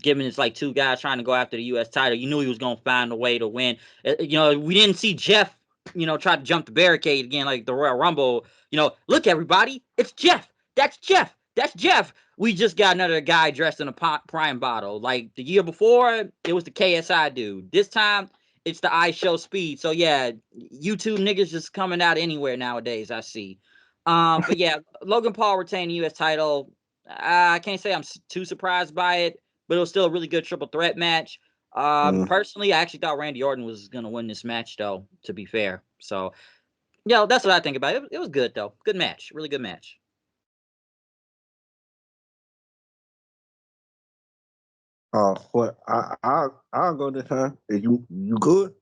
given it's like two guys trying to go after the U.S. title, you knew he was going to find a way to win. We didn't see Jeff, try to jump the barricade again like the Royal Rumble. Look, everybody, it's Jeff. That's Jeff. That's Jeff. We just got another guy dressed in a prime bottle. Like the year before, it was the KSI dude. This time, it's the I Show Speed. So yeah, YouTube niggas just coming out anywhere nowadays, I see. But yeah, Logan Paul retained the U.S. title. I can't say I'm too surprised by it, but it was still a really good triple threat match. Personally, I actually thought Randy Orton was going to win this match, though, to be fair. So, that's what I think about it. It was good, though. Good match. Really good match. Well, I'll go this time. Is you good?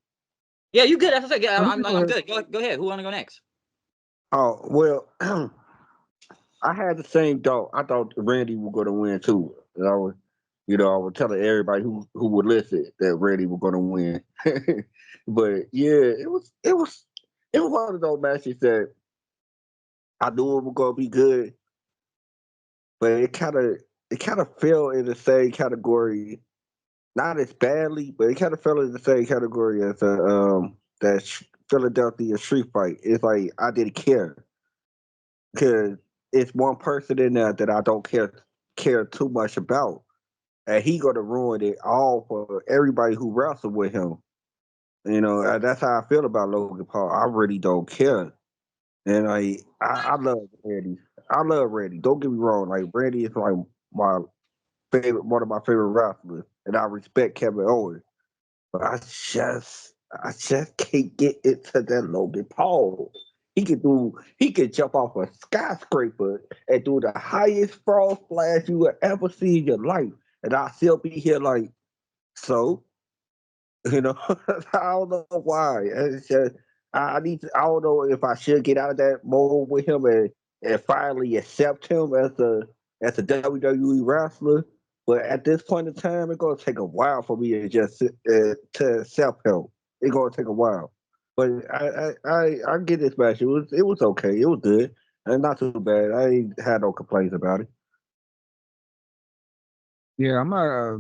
Yeah, you good. That's what I said. I'm Go good. Go ahead. Who want to go next? Oh well, I had the same thought. I thought Randy was going to win too. And I was telling everybody who would listen that Randy was going to win. But yeah, it was one of those matches that I knew it was going to be good, but it kind of fell in the same category, not as badly, but it kind of fell in the same category as Philadelphia street fight. It's like I didn't care because it's one person in there that I don't care too much about, and he gonna ruin it all for everybody who wrestled with him. And that's how I feel about Logan Paul. I really don't care, and I love Randy. I love Randy. Don't get me wrong. Like Randy is like my one of my favorite wrestlers, and I respect Kevin Owens. But I just can't get into that Logan Paul. He could jump off a skyscraper and do the highest frog splash you would ever see in your life. And I'll still be here like, so, I don't know why. It's just I don't know if I should get out of that mold with him and finally accept him as a WWE wrestler. But at this point in time, it's gonna take a while for me to just to accept him. It's gonna take a while. But I get this match. It was okay. It was good and not too bad. I ain't had no complaints about it. Yeah, I'm not.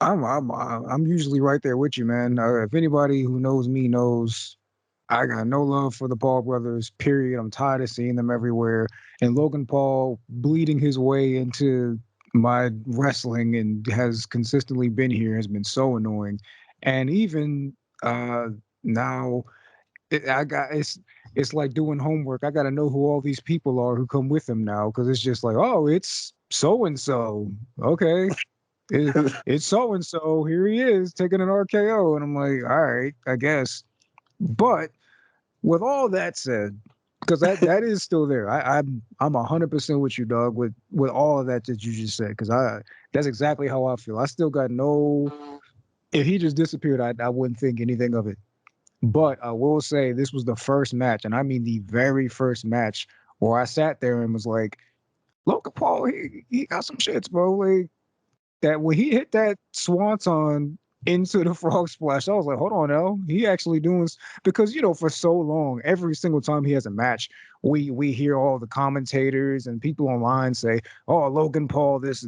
I'm usually right there with you, man. If anybody who knows me knows, I got no love for the Paul brothers. Period. I'm tired of seeing them everywhere. And Logan Paul bleeding his way into my wrestling and has consistently been here has been so annoying. And even uh now, I got it's like doing homework. I got to know who all these people are who come with him now because it's just like, oh, it's so and so. Okay, it's so and so. Here he is taking an RKO, and I'm like, all right, I guess. But with all that said, because that is still there, I'm 100% with you, dog. With all of that you just said, because that's exactly how I feel. I still got no. If he just disappeared, I wouldn't think anything of it. But I will say this was the first match, and I mean the very first match where I sat there and was like, Logan Paul, he got some shits, bro. Like that when he hit that swanton into the frog splash, I was like, hold on now. He actually doing because for so long, every single time he has a match, we hear all the commentators and people online say, oh, Logan Paul, this.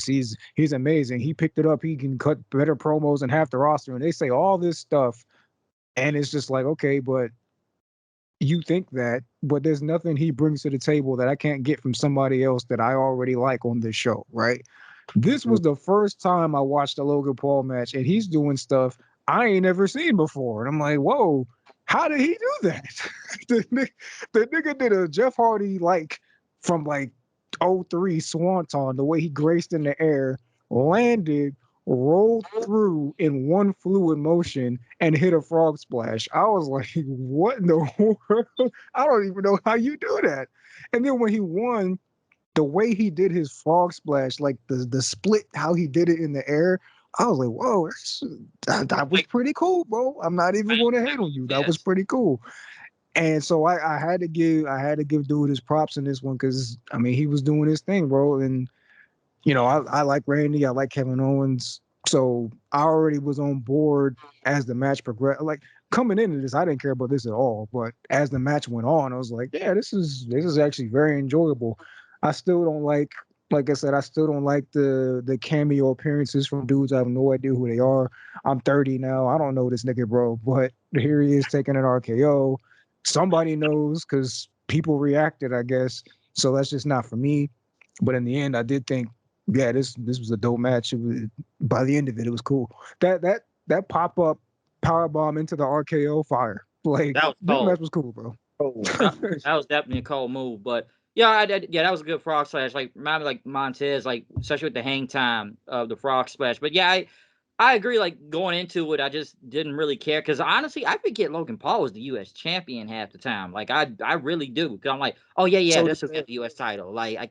He's amazing. He picked it up. He can cut better promos than half the roster. And they say all this stuff. And it's just like, okay, but you think that, but there's nothing he brings to the table that I can't get from somebody else that I already like on this show, right? This was the first time I watched a Logan Paul match, and he's doing stuff I ain't ever seen before. And I'm like, whoa, how did he do that? the nigga did a Jeff Hardy from '03 Swanton, the way he graced in the air, landed, rolled through in one fluid motion, and hit a frog splash. I was like, what in the world? I don't even know how you do that. And then when he won, the way he did his frog splash, like the split, how he did it in the air, I was like, whoa, that was pretty cool, bro. I'm not even going to hate on you. That was Yes. pretty cool. And so I had to give dude his props in this one because I mean he was doing his thing, bro. And I like Randy, I like Kevin Owens. So I already was on board as the match progressed. Like coming into this, I didn't care about this at all. But as the match went on, I was like, yeah, this is actually very enjoyable. I still don't like I said, I still don't like the cameo appearances from dudes. I have no idea who they are. I'm 30 now. I don't know this nigga, bro. But here he is taking an RKO. Somebody knows because people reacted, I guess. So that's just not for me. But in the end, I did think, yeah, this was a dope match. By the end of it, it was cool. That pop up power bomb into the RKO fire, like That was this cold. match was cool, bro. That was definitely a cold move. But yeah, yeah, that was a good frog splash. Like remind me like Montez, like especially with the hang time of the frog splash. But yeah, I agree. Like going into it, I just didn't really care because honestly, I forget Logan Paul was the U.S. champion half the time. Like I really do because I'm like, oh yeah, So this will get the U.S. title. Like I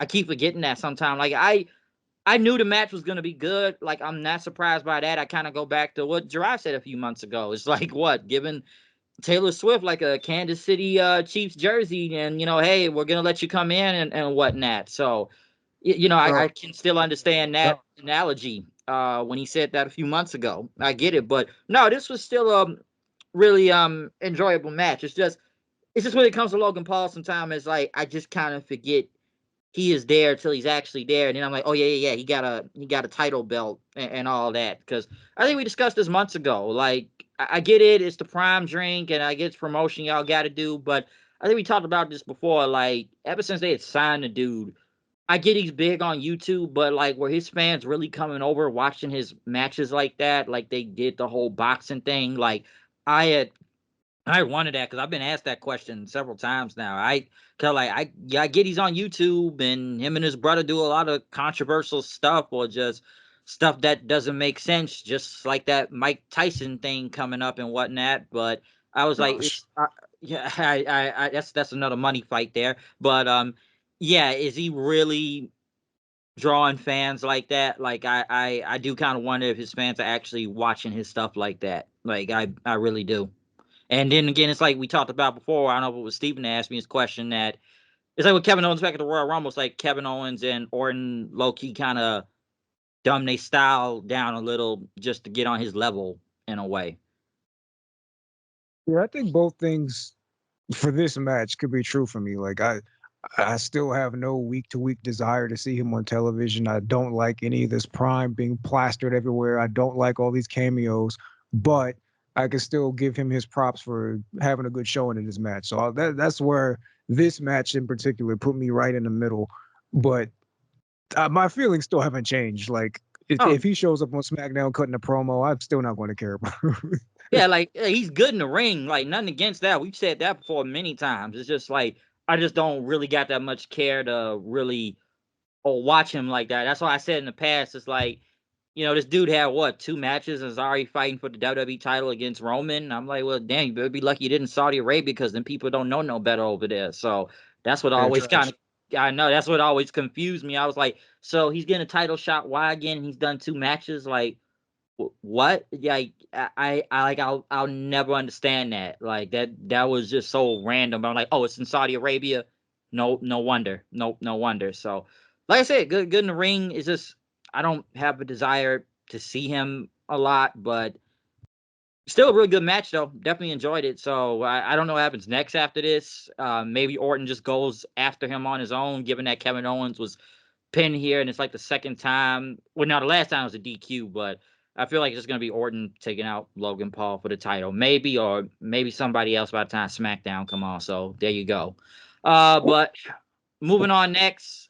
keep forgetting that sometimes. Like I knew the match was gonna be good. Like I'm not surprised by that. I kind of go back to what Jiraiya said a few months ago. It's like what giving Taylor Swift like a Kansas City Chiefs jersey, and hey, we're gonna let you come in and whatnot. So bro, I can still understand that analogy when he said that a few months ago. I get it, but no, this was still a really enjoyable match. It's just when it comes to Logan Paul, sometimes it's like I just kind of forget he is there till he's actually there, and then I'm like, oh yeah, he got a title belt and all that. Because I think we discussed this months ago. Like I get it, it's the prime drink, and I get it's promotion y'all got to do, but I think we talked about this before. Like ever since they had signed the dude, I get he's big on YouTube, but like were his fans really coming over watching his matches like that? Like they did the whole boxing thing. Like I had I wanted that because I've been asked that question several times now. Cause like I get he's on YouTube and him and his brother do a lot of controversial stuff or just stuff that doesn't make sense, just like that Mike Tyson thing coming up and whatnot. But I was like, gosh, yeah, I that's another money fight there. But yeah, is he really drawing fans like that? Like I do kind of wonder if his fans are actually watching his stuff like that. Like I really do. And then again, it's like we talked about before. I don't know if it was Stephen that asked me his question that it's like with Kevin Owens back at the Royal Rumble. It's like Kevin Owens and Orton low key kind of dumb they style down a little just to get on his level in a way. yeah, I think both things for this match could be true for me. Like I still have no week to week desire to see him on television. I don't like any of this prime being plastered everywhere. I don't like all these cameos, but I can still give him his props for having a good showing in this match. So that's where this match in particular put me right in the middle. But my feelings still haven't changed. Like Oh if he shows up on SmackDown cutting a promo, I'm still not going to care about. yeah, like he's good in the ring. Like nothing against that. We've said that before many times. It's just like I just don't really got that much care to really or watch him like that. That's why I said in the past. It's like this dude had what 2 matches and is already fighting for the WWE title against Roman. I'm like, well, damn, you better be lucky you didn't Saudi Arabia because then people don't know no better over there. So that's what Yeah, always kind trash. of I know that's what always confused me. I was like, so he's getting a title shot. Why again? He's done 2 matches. Like what? Yeah, I like I'll never understand that. Like that was just so random. I'm like, oh, it's in Saudi Arabia. No wonder. No wonder. So, like I said, good in the ring. It's just I don't have a desire to see him a lot, but still a really good match though. Definitely enjoyed it. So I don't know what happens next after this. Maybe Orton just goes after him on his own, given that Kevin Owens was pin here, and it's like the second time. Well, now the last time was a DQ, but I feel like it's going to be Orton taking out Logan Paul for the title, maybe, or maybe somebody else by the time SmackDown come on. So there you go. But moving on next,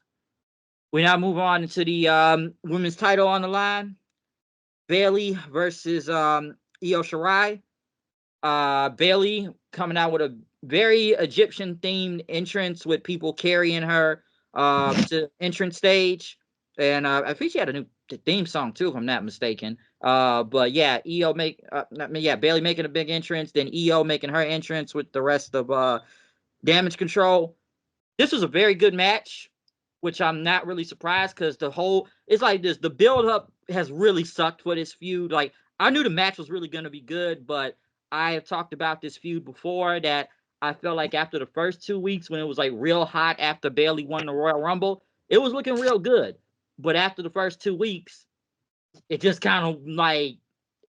we now move on to the women's title on the line: Bayley versus Io Shirai. Bayley coming out with a very Egyptian themed entrance with people carrying her to entrance stage. And I think she had a new theme song too, if I'm not mistaken. But yeah, Bayley making a big entrance, then Io making her entrance with the rest of Damage Control. This was a very good match, which I'm not really surprised because it's like this. The build up has really sucked for this feud. Like, I knew the match was really going to be good, but I have talked about this feud before that I felt like after the first 2 weeks when it was like real hot after Bayley won the Royal Rumble, it was looking real good. But after the first 2 weeks, it just kind of like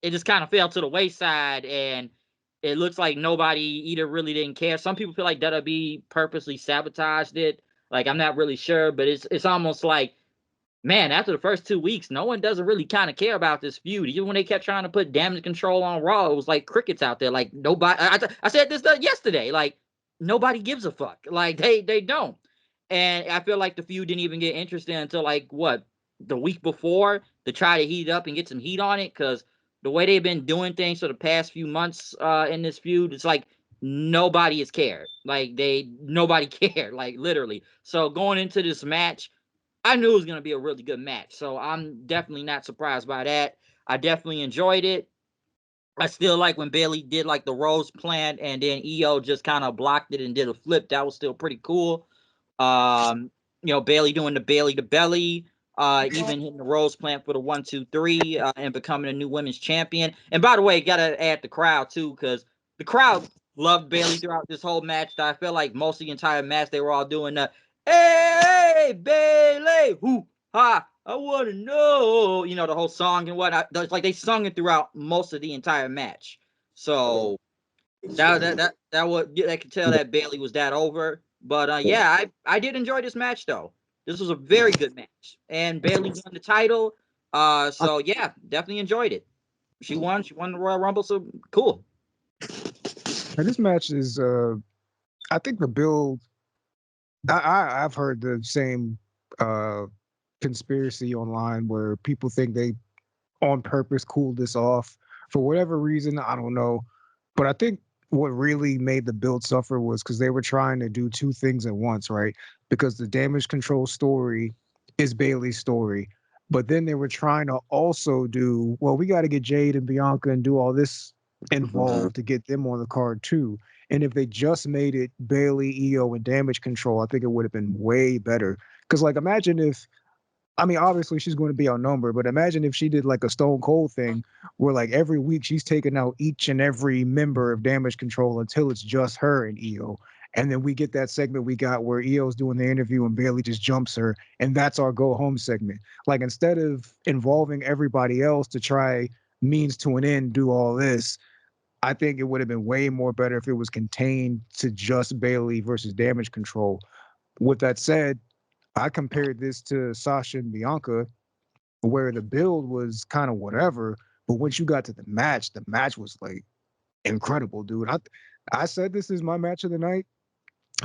it just kind of fell to the wayside, and it looks like nobody either really didn't care. Some people feel like WWE purposely sabotaged it. Like, I'm not really sure, but it's almost like, man, after the first 2 weeks, no one doesn't really kind of care about this feud. Even when they kept trying to put damage control on Raw, it was like crickets out there. Like, nobody. I said this yesterday. Like, nobody gives a fuck. Like, they don't. And I feel like the feud didn't even get interesting until like what, the week before, to try to heat it up and get some heat on it. Because the way they've been doing things for the past few months in this feud, it's like nobody has cared. Like, nobody cared. Like, literally. So going into this match, I knew it was going to be a really good match. So I'm definitely not surprised by that. I definitely enjoyed it. I still like when Bayley did like the Rose plant and then EO just kind of blocked it and did a flip. That was still pretty cool. Um, Bayley doing the Bayley to belly, even hitting the Rose plant for the 1, 2, 3, and becoming a new women's champion. And by the way, gotta add the crowd too, because the crowd loved Bayley throughout this whole match. I feel like most of the entire match they were all doing the "Hey Bayley, who ha, I want to know," the whole song and whatnot. It's like they sung it throughout most of the entire match. So that would, I could tell that Bayley was that over. But yeah, I did enjoy this match though. This was a very good match, and Bayley won the title. So yeah, definitely enjoyed it. She won the Royal Rumble, so cool. And this match is, I think the build. I've heard the same uh, conspiracy online where people think they on purpose cooled this off for whatever reason. I don't know, but I think what really made the build suffer was because they were trying to do two things at once, right? Because the damage control story is Bailey's story, but then they were trying to also do, well, we got to get Jade and Bianca and do all this involved to get them on the card too. And if they just made it Bailey, EO, and damage control, I think it would have been way better. Because like, imagine if, I mean, obviously she's going to be outnumbered, but imagine if she did like a Stone Cold thing where like every week she's taking out each and every member of Damage Control until it's just her and EO. And then we get that segment we got where EO's doing the interview and Bayley just jumps her. And that's our go home segment. Like, instead of involving everybody else to try means to an end, do all this, I think it would have been way more better if it was contained to just Bayley versus Damage Control. With that said, I compared this to Sasha and Bianca, where the build was kind of whatever, but once you got to the match was like incredible, dude. I said this is my match of the night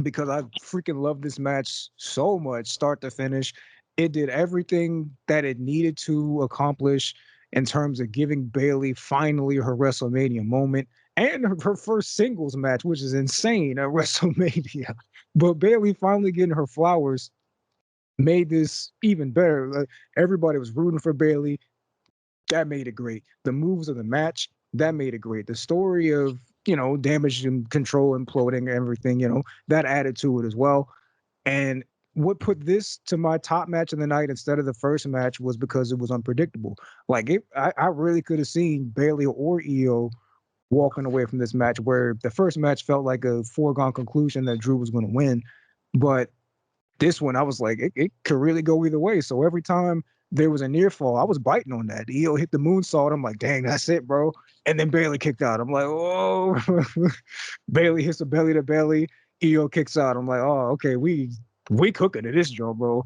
because I freaking love this match so much, start to finish. It did everything that it needed to accomplish in terms of giving Bayley finally her WrestleMania moment and her first singles match, which is insane at WrestleMania. But Bayley finally getting her flowers made this even better. Like, everybody was rooting for Bayley. That made it great. The moves of the match, that made it great. The story of, damage and control imploding everything, that added to it as well. And what put this to my top match of the night instead of the first match was because it was unpredictable. Like, I really could have seen Bayley or EO walking away from this match, where the first match felt like a foregone conclusion that Drew was going to win. But this one, I was like, it could really go either way. So every time there was a near fall, I was biting on that. EO hit the moonsault. I'm like, dang, that's it, bro. And then Bayley kicked out. I'm like, oh. Bayley hits the belly to belly. EO kicks out. I'm like, oh, okay, we cooking at this joint, bro.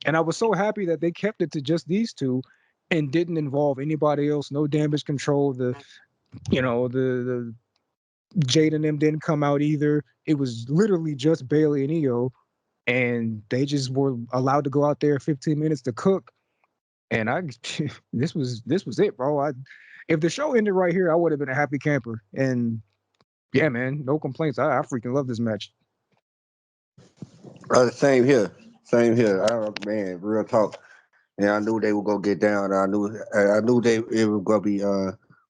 And I was so happy that they kept it to just these two and didn't involve anybody else. No damage control. The Jade and them didn't come out either. It was literally just Bayley and EO, and they just were allowed to go out there 15 minutes to cook. And I, this was it, bro. If the show ended right here, I would have been a happy camper. And yeah, man, no complaints. I freaking love this match. Same here. Same here. Man, real talk. And I knew they were gonna get down. I knew it was gonna be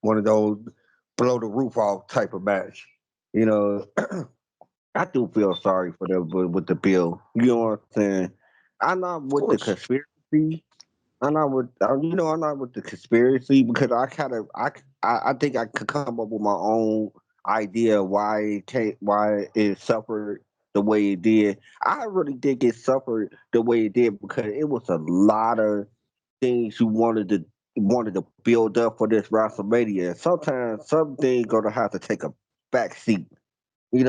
one of those blow the roof off type of match. You know, I do feel sorry for them with the bill. You know what I'm saying? I'm not Of with the course. conspiracy I'm not with I'm not with the conspiracy because I think I could come up with my own idea why it suffered the way it did. I really think it suffered the way it did because it was a lot of things you wanted to build up for this WrestleMania. Sometimes some things gonna have to take a back seat, and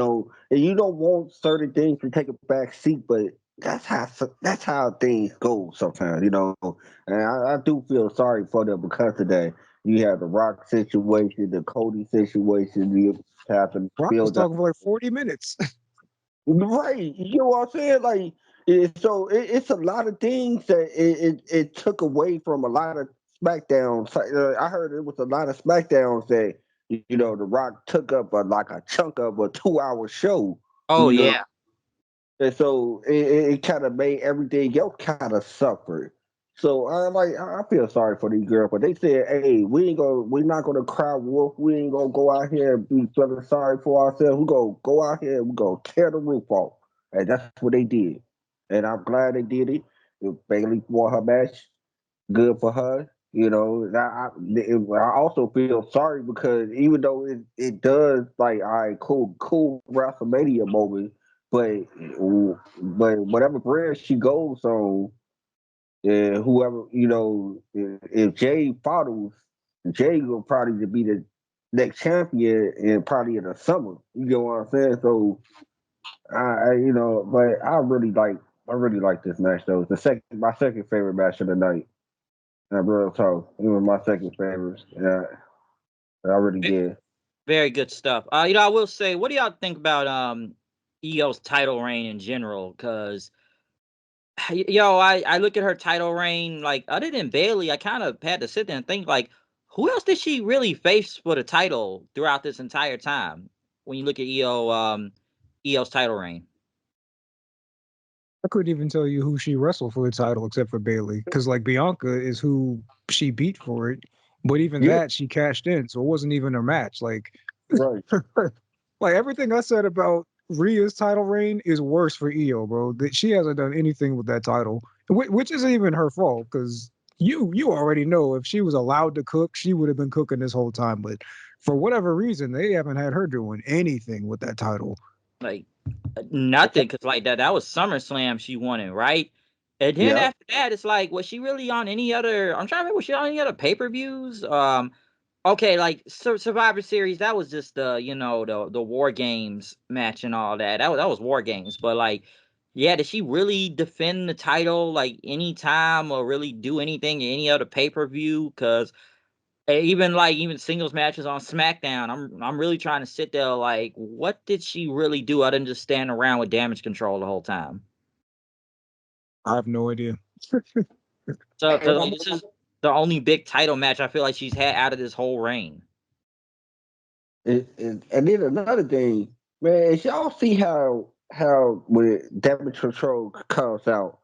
you don't want certain things to take a back seat, but that's how things go sometimes. And I do feel sorry for them because of that. You have the Rock situation, the Cody situation. You have to Rock was build up. talking for like 40 minutes. Right, you know what I'm saying? Like, it's a lot of things that it took away from a lot of SmackDowns. I heard it was a lot of SmackDowns that the Rock took up like a chunk of a 2 hour show. Oh You know, yeah. and so it kind of made everything else kind of suffer. So I feel sorry for these girls, but they said, "Hey, we're not gonna cry wolf. We ain't gonna go out here and be feeling sorry for ourselves. We gonna go out here and we gonna tear the roof off." And that's what they did. And I'm glad they did it. If Bayley won her match, good for her. I also feel sorry because even though it does like, all right, cool WrestleMania moment, but whatever brand she goes on, whoever if Jay follows, Jay will probably be the next champion and probably in the summer. You know what I'm saying? So but I really like this match though. It's my second favorite match of the night. Real talk. It was my second favorite. Yeah, I already Ve- did. Very good stuff. I will say, what do y'all think about EO's title reign in general? Because I look at her title reign, like, other than Bayley, I kind of had to sit there and think, like, who else did she really face for the title throughout this entire time? When you look at EO's title reign. I couldn't even tell you who she wrestled for the title except for Bayley, because like Bianca is who she beat for it, but even Yeah, that she cashed in, so it wasn't even her match. Like, right. like everything I said about Rhea's title reign is worse for Io, bro. That she hasn't done anything with that title, which isn't even her fault, because you already know if she was allowed to cook, she would have been cooking this whole time. But for whatever reason, they haven't had her doing anything with that title. Like, nothing, because like that was SummerSlam she won it, right? And then Yeah. after that, it's like, was she really on any other? I'm trying to remember, was she on any other pay-per-views? Okay, like Survivor Series, that was just the War Games match and all that. That was War Games, but like, yeah, did she really defend the title like any time or really do anything in any other pay-per-view? Because even singles matches on SmackDown, I'm really trying to sit there like, what did she really do other than just stand around with Damage Control the whole time? I have no idea. So like, this is the only big title match I feel like she's had out of this whole reign. And then another thing, man, is y'all see how when damage control comes out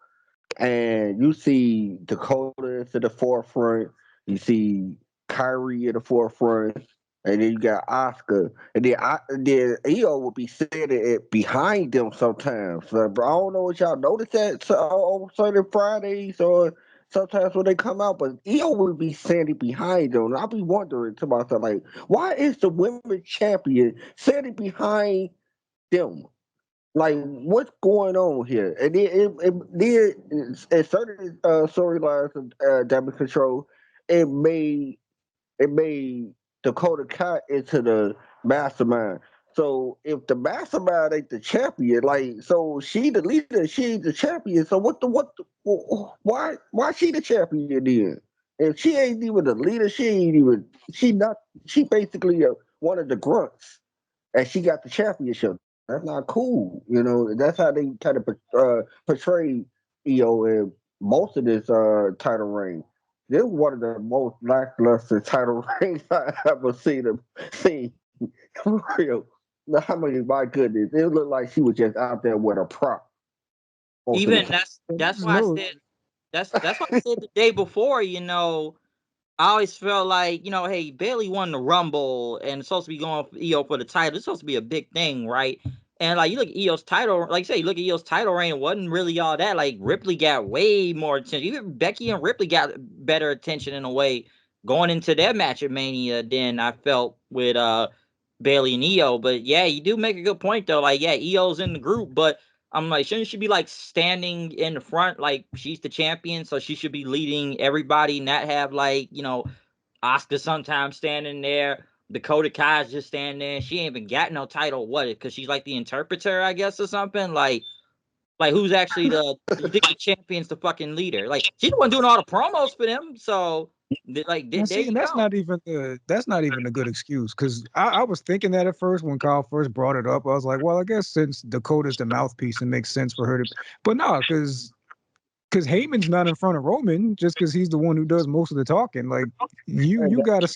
and you see Dakota to the forefront, you see Kyrie at the forefront, and then you got Oscar, and then EO will be sitting behind them sometimes. But I don't know what y'all notice that on certain Fridays or sometimes when they come out, but EO will be standing behind them. And I'll be wondering to myself, like, why is the women's champion standing behind them? Like, what's going on here? And it did in certain storylines of damage control, it made it made Dakota Kai into the mastermind. So if the mastermind ain't the champion, like, so she the leader, she ain't the champion. So why she the champion then? If she ain't even the leader, she not she basically one of the grunts, and she got the championship. That's not cool. That's how they kind of portray in most of this title reign. This is one of the most lackluster title reigns I ever seen for real. Now, how many? My goodness, it looked like she was just out there with a prop most of the Even time. that's There's why I no said that's why I said the day before, I always felt like, hey, Bayley won the Rumble and it's supposed to be going for EO for the title. It's supposed to be a big thing, right? And like you look at Io's title, like you say, you look at Io's title reign, it wasn't really all that. Like Ripley got way more attention. Even Becky and Ripley got better attention in a way going into their match at Mania than I felt with Bayley and Io. But yeah, you do make a good point though. Like, yeah, Io's in the group, but I'm like, shouldn't she be like standing in the front? Like she's the champion, so she should be leading everybody, not have like, Oscar sometimes standing there. Dakota Kai's just standing there. She ain't even got no title. What? Because she's like the interpreter, I guess, or something. Like who's actually you think the champion's the fucking leader? Like she's the one doing all the promos for them. So like Now, there see, you and that's go. not even a good excuse because I was thinking that at first when Kyle first brought it up. I was like, well, I guess since Dakota's the mouthpiece, it makes sense for her to. But no, because Heyman's not in front of Roman just because he's the one who does most of the talking. Like you gotta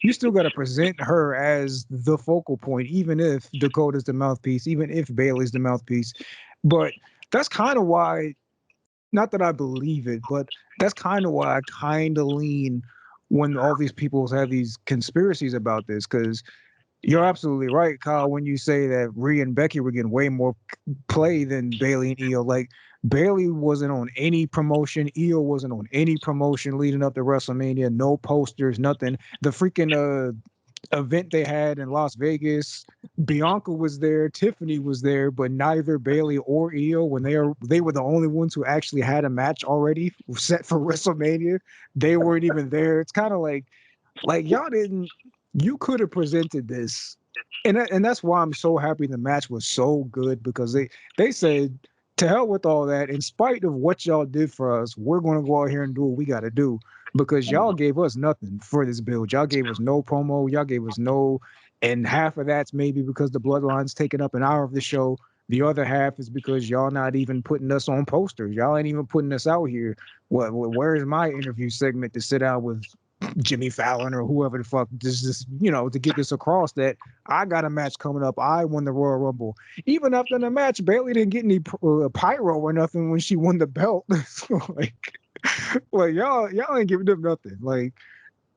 you still gotta present her as the focal point, even if Dakota's the mouthpiece, even if Bayley's the mouthpiece. But that's kind of why, not that I believe it, but that's kind of why I kind of lean when all these people have these conspiracies about this, because you're absolutely right, Kyle, when you say that Rhea and Becky were getting way more play than Bayley and Io. Like Bayley wasn't on any promotion, Io wasn't on any promotion leading up to WrestleMania, no posters, nothing. The freaking event they had in Las Vegas, Bianca was there, Tiffany was there, but neither Bayley or Io, when they were the only ones who actually had a match already set for WrestleMania, they weren't even there. It's kind of like y'all didn't. You could have presented this, and that's why I'm so happy the match was so good, because they said, to hell with all that. In spite of what y'all did for us, we're going to go out here and do what we got to do, because y'all gave us nothing for this build. Y'all gave us no promo. Y'all gave us no, and half of that's maybe because the Bloodline's taking up an hour of the show. The other half is because y'all not even putting us on posters. Y'all ain't even putting us out here. Where is my interview segment to sit down with Jimmy Fallon or whoever the fuck, just to get this across that I got a match coming up. I won the Royal Rumble. Even after the match, Bayley didn't get any pyro or nothing when she won the belt. So like y'all ain't giving them nothing. Like,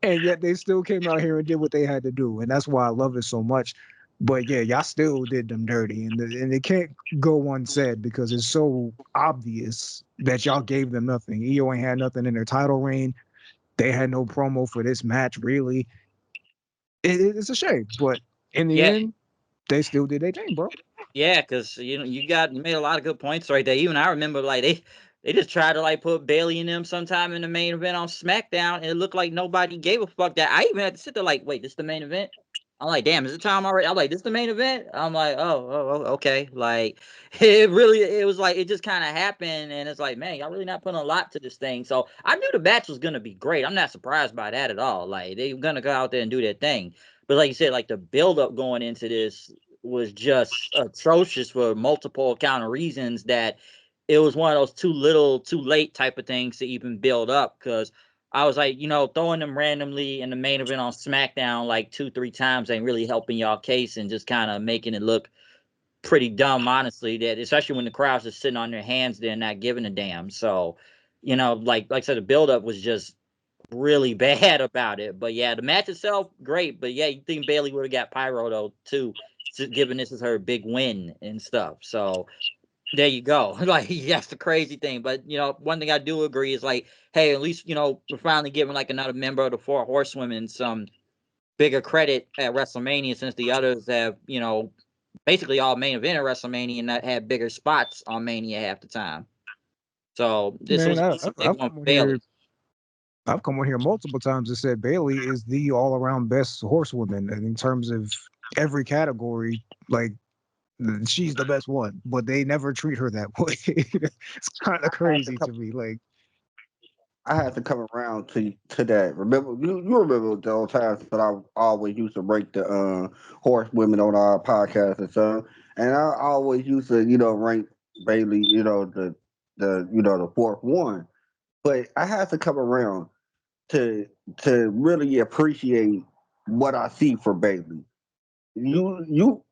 and yet they still came out here and did what they had to do, and that's why I love it so much. But yeah, y'all still did them dirty, and it can't go unsaid because it's so obvious that y'all gave them nothing. Io ain't had nothing in their title reign. They had no promo for this match, really. It's a shame, but in the Yeah, end, they still did their thing, bro. yeah, because you made a lot of good points right there. Even I remember like they just tried to like put Bayley and them sometime in the main event on SmackDown, and it looked like nobody gave a fuck. That I even had to sit there like, wait, this is the main event? I'm like, damn, is it time already? I'm like, this is the main event? I'm like, okay. Like, it was like, it just kind of happened. And it's like, man, y'all really not putting a lot to this thing. So I knew the match was going to be great. I'm not surprised by that at all. Like, they were going to go out there and do their thing. But like you said, like the buildup going into this was just atrocious for multiple kind of reasons, that it was one of those too little, too late type of things to even build up. Because I was like, throwing them randomly in the main event on SmackDown like 2-3 times ain't really helping y'all case, and just kind of making it look pretty dumb, honestly. That especially when the crowd's just sitting on their hands, they're not giving a damn. So, like I said, the buildup was just really bad about it. But yeah, the match itself, great. But yeah, you think Bayley would have got pyro though too, given this is her big win and stuff. So there you go. Like, that's the crazy thing. But one thing I do agree is like, hey, at least we're finally giving like another member of the Four Horsewomen some bigger credit at WrestleMania, since the others have basically all main event at WrestleMania and that had bigger spots on Mania half the time. So this Man, was a big I've one come for on Bayley. here. I've come on here multiple times and said Bayley is the all-around best horsewoman, and in terms of every category. Like, she's the best one, but they never treat her that way. It's kind of I had to crazy come. to me. Like, I had to come around to that. Remember, you remember those times that I always used to rank the horse women on our podcast and stuff, and I always used to rank Bailey, the fourth one. But I had to come around to really appreciate what I see for Bailey. You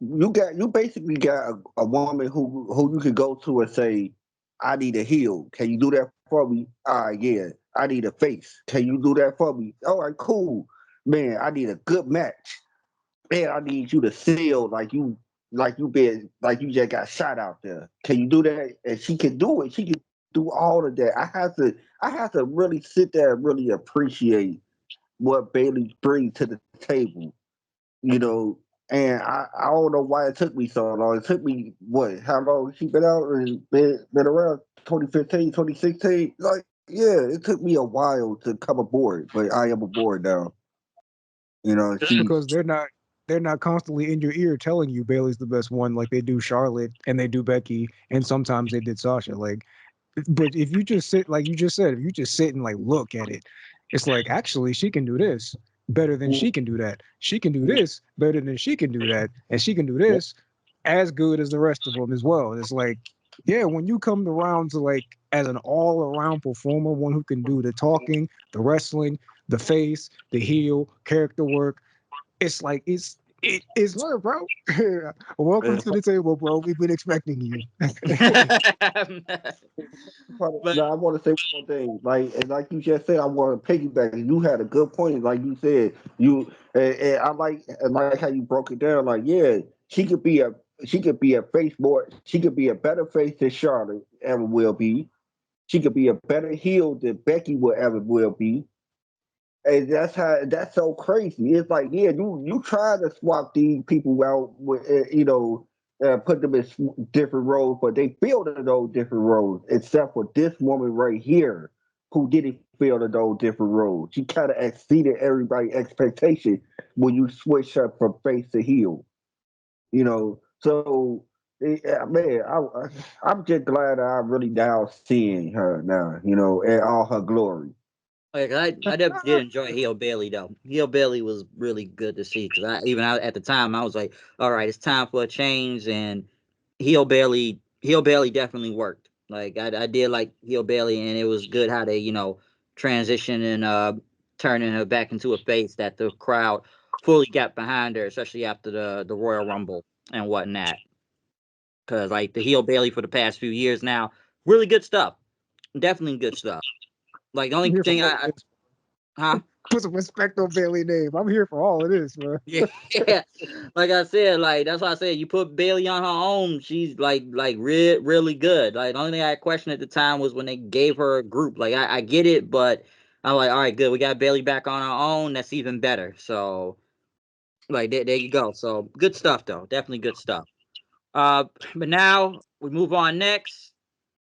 basically got a woman who you could go to and say, I need a heel. Can you do that for me? Yeah. I need a face. Can you do that for me? All right, cool. Man, I need a good match. Man, I need you to sell like like you just got shot out there. Can you do that? And she can do it. She can do all of that. I have to really sit there and really appreciate what Bailey brings to the table. You know, and I don't know why it took me so long. It took me what? How long she been out and been around? 2015, 2016. Like, yeah, it took me a while to come aboard, but I am aboard now. You know, That's because they're not constantly in your ear telling you Bailey's the best one like they do Charlotte and they do Becky and sometimes they did Sasha. Like, but if you just sit, like you just said, if you just sit and like look at it, it's like actually she can do this better than she can do that. She can do this better than she can do that, and she can do this as good as the rest of them as well. It's like, yeah, when you come around to like as an all-around performer, one who can do the talking, the wrestling, the face, the heel, character work, it's like it's her, bro. Welcome to the table, bro. We've been expecting you. But now I want to say one more thing. Like you just said, I want to piggyback. You had a good point. Like you said, and I like how you broke it down. Like, yeah, she could be a face more. She could be a better face than Charlotte ever will be. She could be a better heel than Becky will ever will be. And that's so crazy. It's like, yeah, you try to swap these people out with, put them in different roles, but they filled in those different roles, except for this woman right here who didn't fill in those different roles. She kind of exceeded everybody's expectation when you switch her from face to heel. So man, I'm just glad that I'm really now seeing her now, in all her glory. like I did enjoy Heel Bailey though. Heel Bailey was really good to see because I at the time I was like, all right, it's time for a change, and Heel Bailey definitely worked. Like I did like Heel Bailey, and it was good how they transition and turning her back into a face that the crowd fully got behind her, especially after the Royal Rumble and whatnot. Because like the Heel Bailey for the past few years now, really good stuff. Definitely good stuff. Like the I'm only here for thing all of this. huh? Put some respect on Bailey name. I'm here for all of this, man. Yeah, like I said, like that's why I said you put Bailey on her own, she's like really good. Like the only thing I questioned at the time was when they gave her a group. Like I get it, but I'm like, all right, good, we got Bailey back on our own. That's even better. So like there you go. So good stuff though, definitely good stuff. But now we move on next.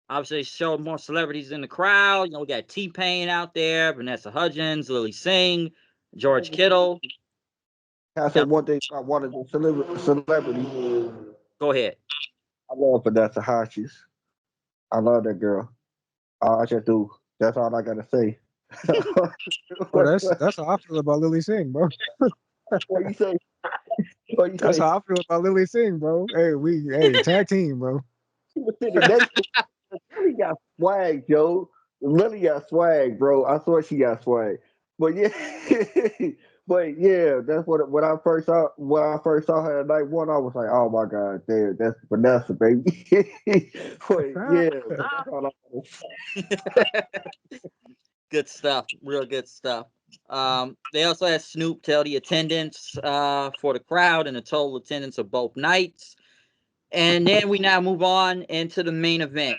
Obviously, showed more celebrities in the crowd. We got T-Pain out there, Vanessa Hudgens, Lily Singh, George Kittle. I said Yep, one thing about one of the celebrities. go ahead. I love Vanessa Hodges. I love that girl. I just do. That's all I gotta say. Oh, what, that's how I feel about Lily Singh, bro. what you say? What you That's say? how I feel about Lily Singh, bro. Hey, tag team, bro. She was sitting next to Lily got swag, Joe. Lily got swag, bro. I swear she got swag. But yeah, but yeah, that's what when I first saw her at night one, I was like, oh my god, damn, that's Vanessa, baby. but yeah, that's all Good stuff. Real good stuff. They also had Snoop tell the attendance for the crowd and the total attendance of both nights. And then we now move on into the main event.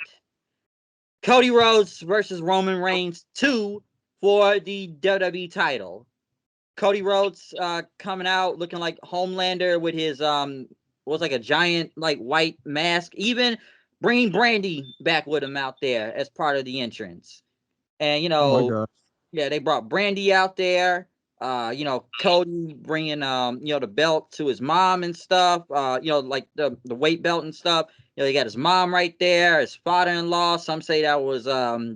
Cody Rhodes versus Roman Reigns 2 for the WWE title. Cody Rhodes coming out looking like Homelander with his was like a giant like white mask, even bringing Brandy back with him out there as part of the entrance. And Oh my god. yeah, they brought Brandy out there. Cody bringing the belt to his mom and stuff. Like the weight belt and stuff. He got his mom right there, his father-in-law. Some say that was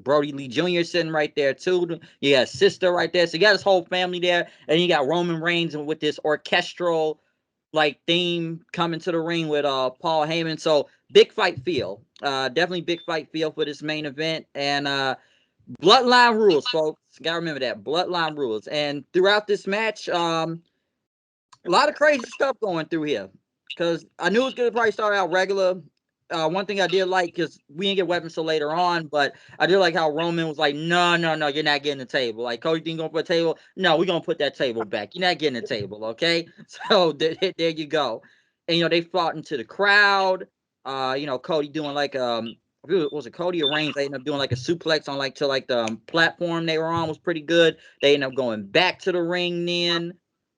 Brody Lee Jr. sitting right there too. You got his sister right there. So you got his whole family there, and you got Roman Reigns with this orchestral like theme coming to the ring with Paul Heyman. So big fight feel. Definitely big fight feel for this main event. And bloodline rules, folks. Gotta remember that. Bloodline rules. And throughout this match, a lot of crazy stuff going through here. Because I knew it was gonna probably start out regular. One thing I did like, because we didn't get weapons till later on, but I did like how Roman was like, no, no, no, you're not getting the table. Like, Cody didn't go put a table. No, we're gonna put that table back. You're not getting the table, okay? So there you go. And, they fought into the crowd. Cody doing like, was it Cody or Reigns? They ended up doing like a suplex on like to like the platform they were on was pretty good. They ended up going back to the ring then.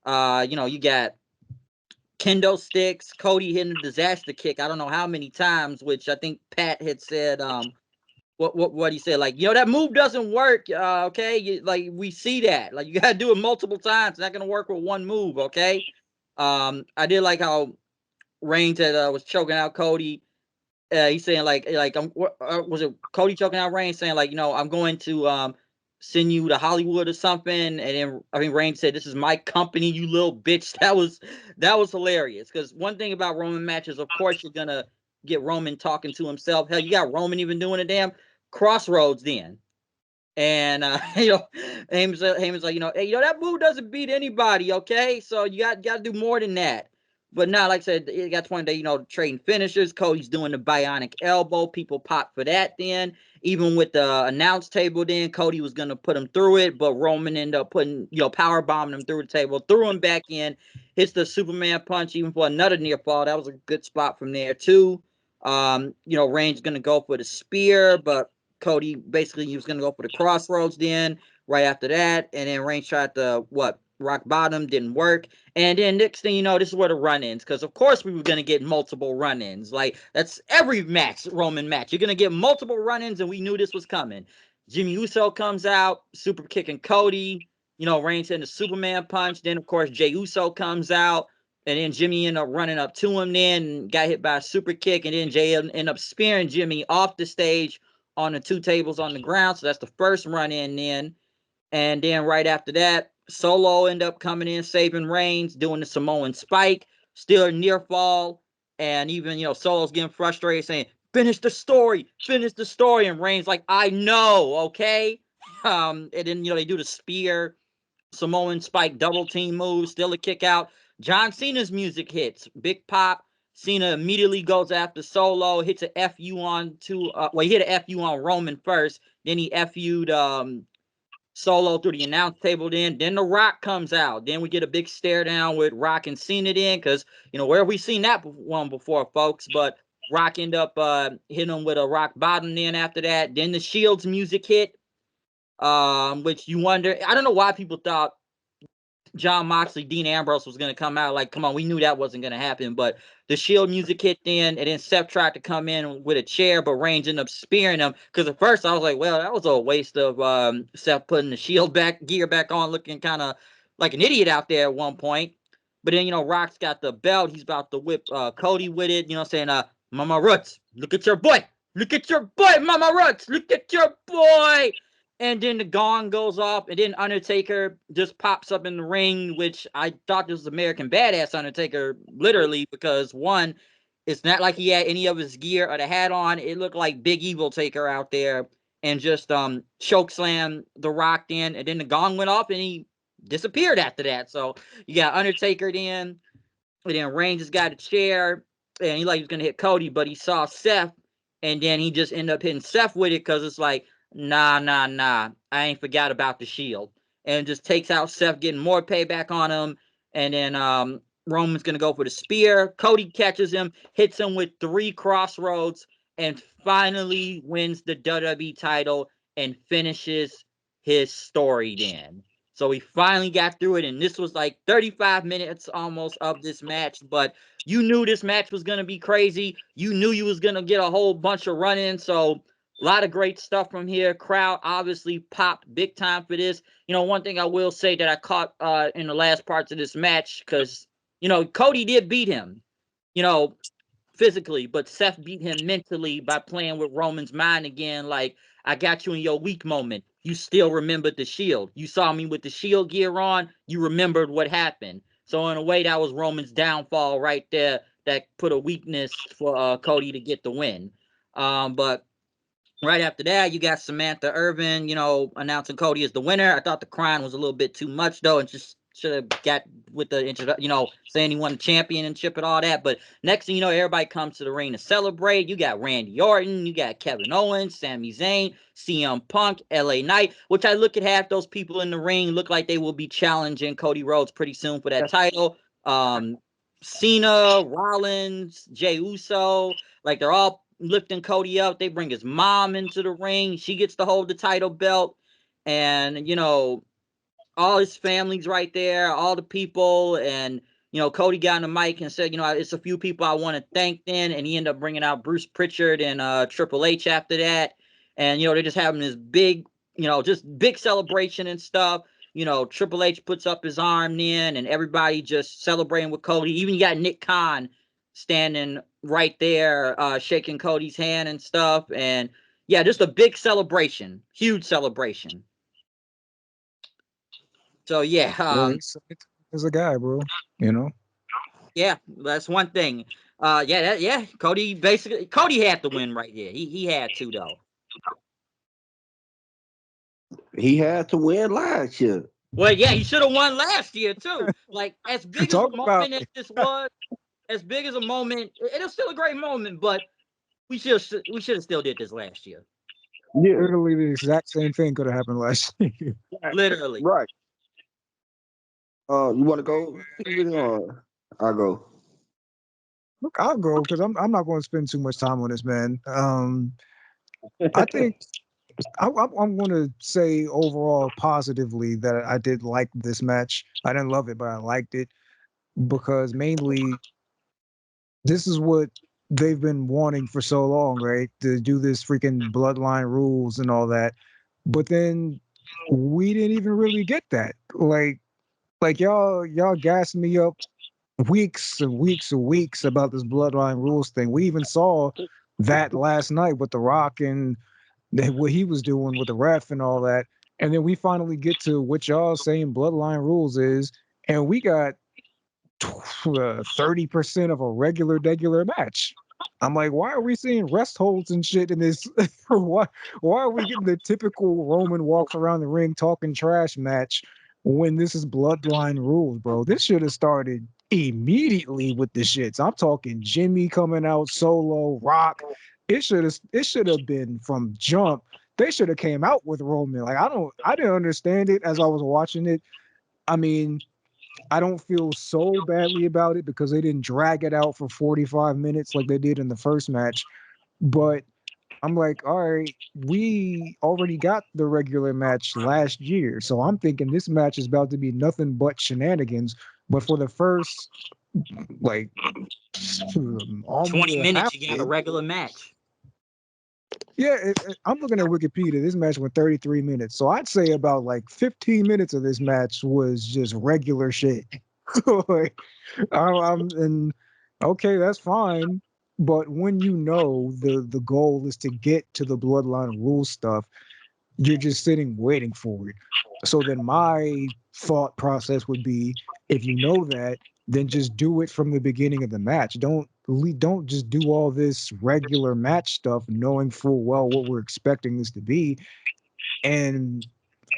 You got kendo sticks, Cody hitting a disaster kick. I don't know how many times, which I think Pat had said, what he said, like, that move doesn't work. Okay, like we see that, like you gotta do it multiple times. It's not gonna work with one move. Okay, I did like how Reigns was choking out Cody. He's saying like was it Cody choking out Reigns saying like, I'm going to send you to Hollywood or something, and then I think Reigns said, "This is my company, you little bitch." That was hilarious, because one thing about Roman matches, of course, you're gonna get Roman talking to himself. Hell, you got Roman even doing a damn crossroads then. And Heyman's like, hey, that move doesn't beat anybody, okay? So you got to do more than that. But now, like I said, it got to the point that, trading finishers. Cody's doing the bionic elbow. People pop for that then. Even with the announce table then, Cody was going to put him through it, but Roman ended up putting, power bombing him through the table, threw him back in, hits the Superman punch even for another near fall. That was a good spot from there too. Reigns going to go for the spear, but Cody basically he was going to go for the crossroads then right after that. And then Reigns tried to, rock bottom, didn't work. And then next thing you know, this is where the run-ins, because of course we were going to get multiple run-ins. Like, that's every Roman match. You're going to get multiple run-ins, and we knew this was coming. Jimmy Uso comes out, super kicking Cody. Reigns hitting the Superman punch. Then, of course, Jey Uso comes out. And then Jimmy ended up running up to him then, got hit by a super kick. And then Jey ended up spearing Jimmy off the stage on the two tables on the ground. So that's the first run-in then. And then right after that, Solo ended up coming in, saving Reigns, doing the Samoan spike, still a near fall. And even, Solo's getting frustrated saying, finish the story. And Reigns like, I know, okay? And then, they do the spear, Samoan spike, double team move, still a kick out. John Cena's music hits, big pop. Cena immediately goes after Solo, hits a FU on he hit a FU on Roman first. Then he FU'd Solo through the announce table then. Then The Rock comes out. Then we get a big stare down with Rock and Cena then, because, where have we seen that one before, folks? But Rock end up hitting him with a rock bottom then after that. Then the Shield's music hit, which you wonder. I don't know why people thought John Moxley, Dean Ambrose was going to come out. Like, come on, we knew that wasn't going to happen. But the Shield music hit in, and then Seth tried to come in with a chair, but Reigns ended up spearing him. Because at first I was like, well, that was a waste of Seth putting the Shield gear back on, looking kind of like an idiot out there at one point. But then, Rock's got the belt. He's about to whip Cody with it, saying, Mama Roots, look at your boy. Look at your boy, Mama Roots. Look at your boy. And then the gong goes off, and then Undertaker just pops up in the ring, which I thought this was American Badass Undertaker, literally, because one, it's not like he had any of his gear or the hat on. It looked like Big Evil Taker out there, and just choke slam The Rock in, and then the gong went off, and he disappeared after that. So you got Undertaker then, and then Reigns just got a chair, and he was gonna hit Cody, but he saw Seth, and then he just ended up hitting Seth with it, because it's like, nah, I ain't forgot about the Shield. And just takes out Seth, getting more payback on him. And then Roman's going to go for the spear. Cody catches him, hits him with 3 crossroads, and finally wins the WWE title and finishes his story then. So he finally got through it, and this was like 35 minutes almost of this match, but you knew this match was going to be crazy. You knew you was going to get a whole bunch of run-ins, so a lot of great stuff from here. Crowd obviously popped big time for this. One thing I will say that I caught in the last parts of this match, because, Cody did beat him, physically, but Seth beat him mentally by playing with Roman's mind again. Like, I got you in your weak moment. You still remembered the Shield. You saw me with the Shield gear on. You remembered what happened. So in a way, that was Roman's downfall right there. That put a weakness for Cody to get the win. But right after that, you got Samantha Irvin, announcing Cody as the winner. I thought the crying was a little bit too much, though, and just should have got with the introduction, saying he won the championship and all that. But next thing you know, everybody comes to the ring to celebrate. You got Randy Orton, you got Kevin Owens, Sami Zayn, CM Punk, LA Knight, which I look at half those people in the ring look like they will be challenging Cody Rhodes pretty soon for that title. Cena, Rollins, Jey Uso, like they're all lifting Cody up. They bring his mom into the ring. She gets to hold the title belt. And, all his family's right there, all the people. And, Cody got on the mic and said, it's a few people I want to thank then. And he ended up bringing out Bruce Pritchard and Triple H after that. And, they're just having this big, just big celebration and stuff. Triple H puts up his arm then, and everybody just celebrating with Cody. Even you got Nick Khan standing right there, shaking Cody's hand and stuff. And yeah, just a big celebration, huge celebration. So yeah, as a guy, bro. Yeah, that's one thing. Cody had to win right there. He had to though. He had to win last year. Well, yeah, he should have won last year too. Like as big as a moment as this was, as big as a moment, it was still a great moment. But we should have still did this last year. Yeah, literally the exact same thing could have happened last year. Literally, right. You want to go? I'll go. Look, I'll go because I'm not going to spend too much time on this, man. I think I'm going to say overall positively that I did like this match. I didn't love it, but I liked it because mainly this is what they've been wanting for so long, right? To do this freaking bloodline rules and all that. But then we didn't even really get that. Like y'all gassed me up weeks and weeks and weeks about this bloodline rules thing. We even saw that last night with The Rock and what he was doing with the ref and all that. And then we finally get to what y'all saying bloodline rules is, and we got 30% of a regular match. I'm like, why are we seeing rest holds and shit in this? why are we getting the typical Roman walks around the ring talking trash match when this is bloodline rules, bro? This should have started immediately with the shits. I'm talking Jimmy coming out solo, Rock. It should have been from jump. They should have came out with Roman. Like I didn't understand it as I was watching it. I mean, I don't feel so badly about it because they didn't drag it out for 45 minutes like they did in the first match. But I'm like, all right, we already got the regular match last year. So I'm thinking this match is about to be nothing but shenanigans. But for the first, like, 20 minutes, you got a it, regular match. yeah, I'm looking at Wikipedia. This match went 33 minutes. So I'd say about like 15 minutes of this match was just regular shit. And okay, that's fine. But when you know the goal is to get to the bloodline rule stuff, you're just sitting waiting for it. So then my thought process would be, if you know that, then just do it from the beginning of the match. Don't just do all this regular match stuff knowing full well what we're expecting this to be. And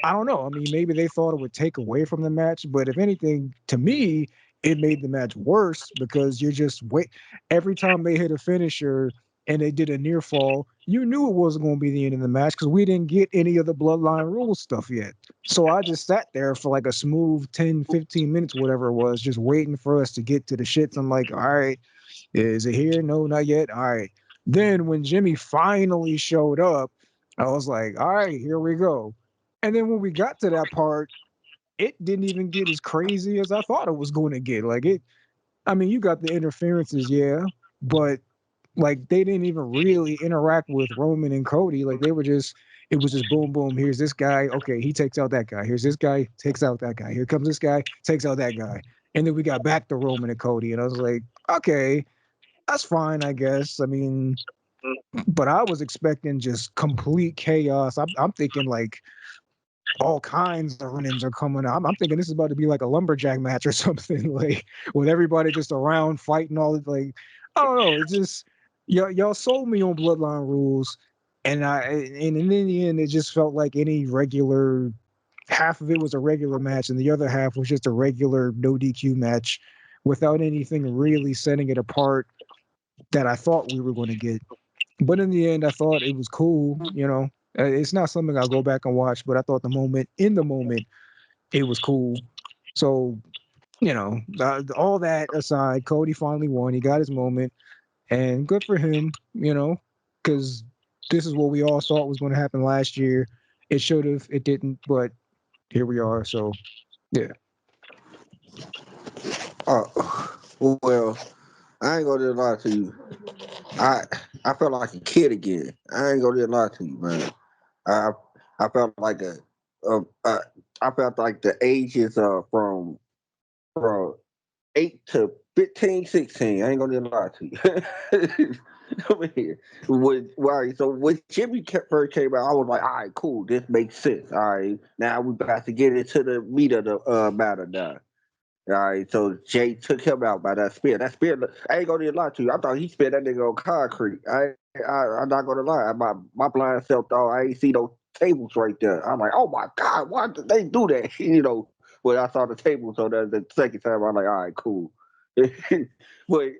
I don't know. I mean, maybe they thought it would take away from the match, but if anything, to me, it made the match worse because you're just wait every time they hit a finisher and they did a near fall, you knew it wasn't going to be the end of the match because we didn't get any of the bloodline rules stuff yet. So I just sat there for like a smooth 10, 15 minutes, whatever it was, just waiting for us to get to the shits. I'm like, all right, is it here? No, not yet. All right. Then when Jimmy finally showed up, I was like, all right, here we go. And then when we got to that part, it didn't even get as crazy as I thought it was going to get. I mean, you got the interferences, yeah, but like they didn't even really interact with Roman and Cody. Like it was just boom, boom. Here's this guy. Okay, he takes out that guy. Here's this guy, takes out that guy. Here comes this guy, takes out that guy. And then we got back to Roman and Cody. And I was like, okay, that's fine, I guess. I mean, but I was expecting just complete chaos. I'm thinking like all kinds of run-ins are coming out. I'm thinking this is about to be like a lumberjack match or something, like with everybody just around fighting all like I don't know. It's just y'all sold me on bloodline rules, and in the end it just felt like any regular half of it was a regular match and the other half was just a regular no DQ match without anything really setting it apart that I thought we were going to get. But in the end, I thought it was cool. It's not something I'll go back and watch, but I thought in the moment, it was cool. So you know, all that aside, Cody finally won. He got his moment, and good for him, you know, because this is what we all thought was going to happen last year. It should have, it didn't, but here we are. So, yeah. Well, I ain't gonna lie to you. I I felt like a kid again. I ain't gonna lie to you, man. I I felt like a I felt like the ages from 8 to 15, 16. I ain't gonna lie to you. I mean, so when Jimmy first came out, I was like, all right, cool, this makes sense. All right, now we about to get into the meat of the matter now. All right, so Jay took him out by that spear. That spear, I ain't gonna lie to you. I thought he speared that nigga on concrete. I'm not gonna lie. My blind self thought I ain't see those tables right there. I'm like, oh my god, why did they do that? You know, when I saw the table, so the second time I'm like, all right, cool. but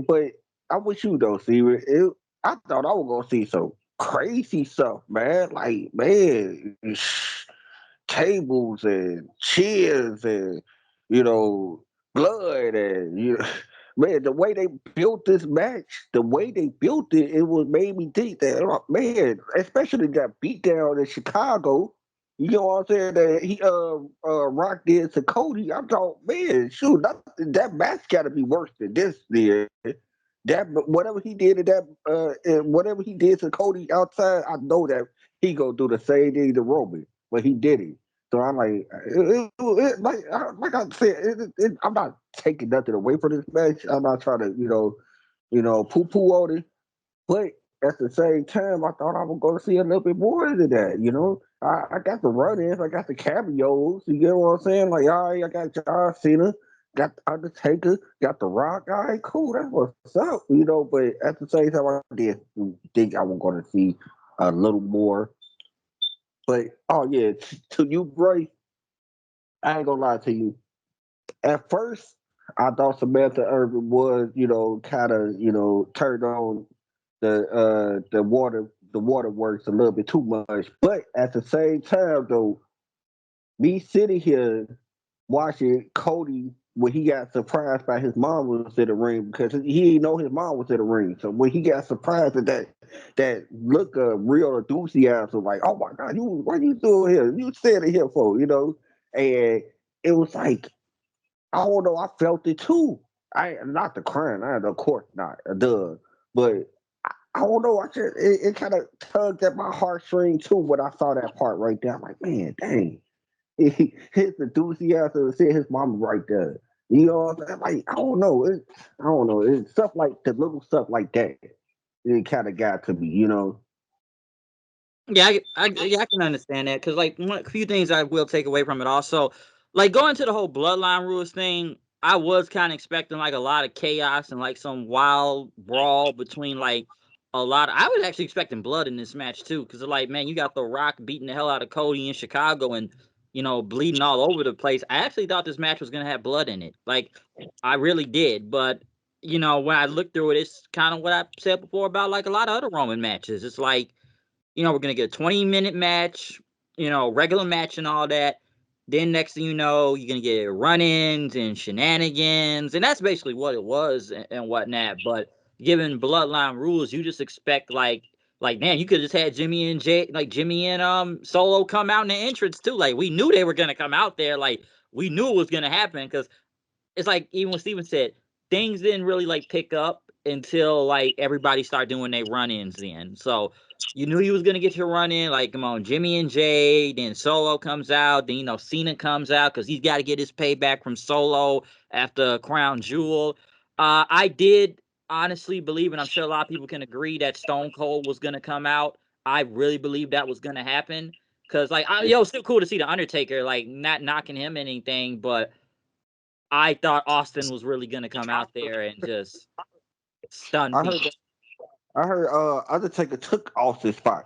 but I'm with you though, Steven. I thought I was gonna see some crazy stuff, man. Like, man, tables and chairs and you know blood and man, the way they built this match, the way they built it, it was made me think that man, especially that beatdown in Chicago. You know what I'm saying? That he Rock did to Cody. I thought, man, shoot, that match got to be worse than this. There, that whatever he did to that, and whatever he did to Cody outside, I know that he gonna do the same thing to Roman, but he did it. So I'm like, like I said, I'm not taking nothing away from this match. I'm not trying to, poo poo on it. But at the same time, I thought I was going to see a little bit more than that. You know, I got the run-ins, I got the cameos. You get what I'm saying? Like, all right, I got John Cena, got the Undertaker, got the Rock. All right, cool, that's what's up. You know, but at the same time, I did think I was going to see a little more. But oh yeah, to you, Bray, I ain't gonna lie to you. At first, I thought Samantha Irvin was, kind of, turned on the waterworks a little bit too much. But at the same time, though, me sitting here watching Cody when he got surprised by his mom was in the ring because he didn't know his mom was in the ring. So when he got surprised at that look of real enthusiasm, like, oh my god, what are you doing here? You standing here for, And it was like, I don't know, I felt it too. I not the crying, I of course not, duh. But I don't know, it kind of tugged at my heartstring too when I saw that part right there. I'm like, man, dang. His enthusiasm to see his mama right there. You know what I'm saying? Like, I don't know. I don't know. It's stuff like the little stuff like that. It kind of got to me, Yeah, I can understand that because like a few things I will take away from it also, like going to the whole bloodline rules thing. I was kind of expecting like a lot of chaos and like some wild brawl between like a lot. I was actually expecting blood in this match too because like man, you got The Rock beating the hell out of Cody in Chicago and bleeding all over the place. I actually thought this match was gonna have blood in it, like I really did. But when I looked through it, it's kind of what I said before about like a lot of other Roman matches. It's like we're going to get a 20-minute match, regular match and all that. Then next thing you know, you're going to get run-ins and shenanigans. And that's basically what it was and whatnot. But given Bloodline rules, you just expect man, you could have just had Jimmy and Solo come out in the entrance too. Like we knew they were going to come out there. Like we knew it was going to happen because it's like even what Steven said, things didn't really like pick up until like everybody started doing their run-ins then. So you knew he was gonna get your run in, like come on, Jimmy and Jay, then Solo comes out, then Cena comes out because he's got to get his payback from Solo after Crown Jewel. I did honestly believe, and I'm sure a lot of people can agree that Stone Cold was gonna come out. I really believe that was gonna happen. Cause it's still cool to see the Undertaker, like not knocking him anything, but I thought Austin was really gonna come out there and just stun I heard people. I heard Undertaker took Austin's spot.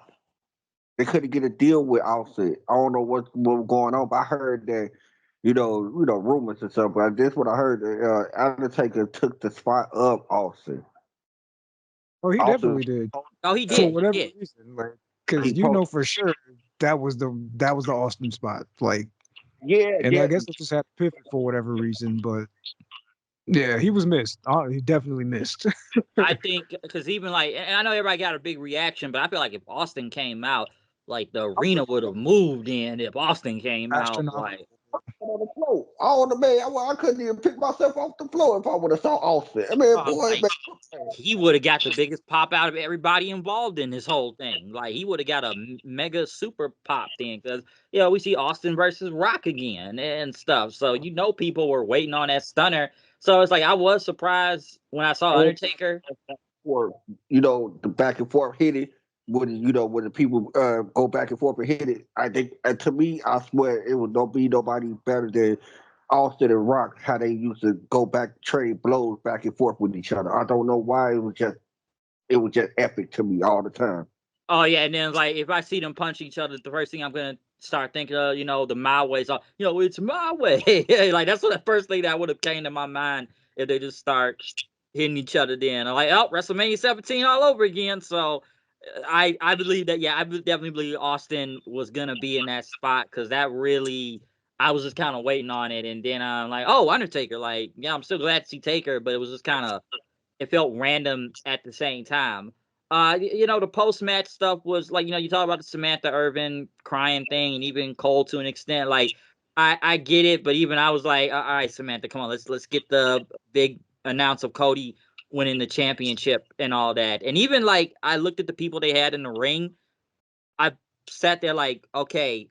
They couldn't get a deal with Austin. I don't know what was going on, but I heard that rumors and stuff. But this what I heard. Undertaker took the spot of Austin. Oh, he Austin, definitely did. Oh, he For did. He whatever did. reason, like, because he told for sure that was the Austin spot. Like, Yeah, And I guess they just had to pivot for whatever reason. But yeah, he was missed. He definitely missed. I think because even like, and I know everybody got a big reaction, but I feel like if Austin came out, like the arena would have moved in if Austin came out. Astronomical. Like, on the floor. All the man, I couldn't even pick myself off the floor if I would have saw Austin. I mean, boy, like, man. he would have got the biggest pop out of everybody involved in this whole thing. Like, he would have got a mega super pop thing because, we see Austin versus Rock again and stuff. So, people were waiting on that stunner. So, it's like, I was surprised when I saw Undertaker. Or the back and forth hit it when the people go back and forth and hit it. I think, to me, I swear it would not be nobody better than Austin and Rock. How they used to go back, trade blows back and forth with each other. I don't know why it was just epic to me all the time. Oh yeah, and then like if I see them punch each other, the first thing I'm gonna start thinking of, the my way. So it's my way. Like that's what the first thing that would have came to my mind if they just start hitting each other. Then I'm like, oh, WrestleMania 17 all over again. So I believe that. Yeah, I definitely believe Austin was gonna be in that spot because that really. I was just kind of waiting on it, and then I'm like, oh, Undertaker. Like, yeah, I'm still glad to see Taker, but it was just kind of it felt random at the same time. The post match stuff was like, you talk about the Samantha Irvin crying thing, and even Cole to an extent. Like, I get it, but even I was like, all right, Samantha, come on, let's get the big announce of Cody winning the championship and all that. And even like I looked at the people they had in the ring, I sat there like, okay,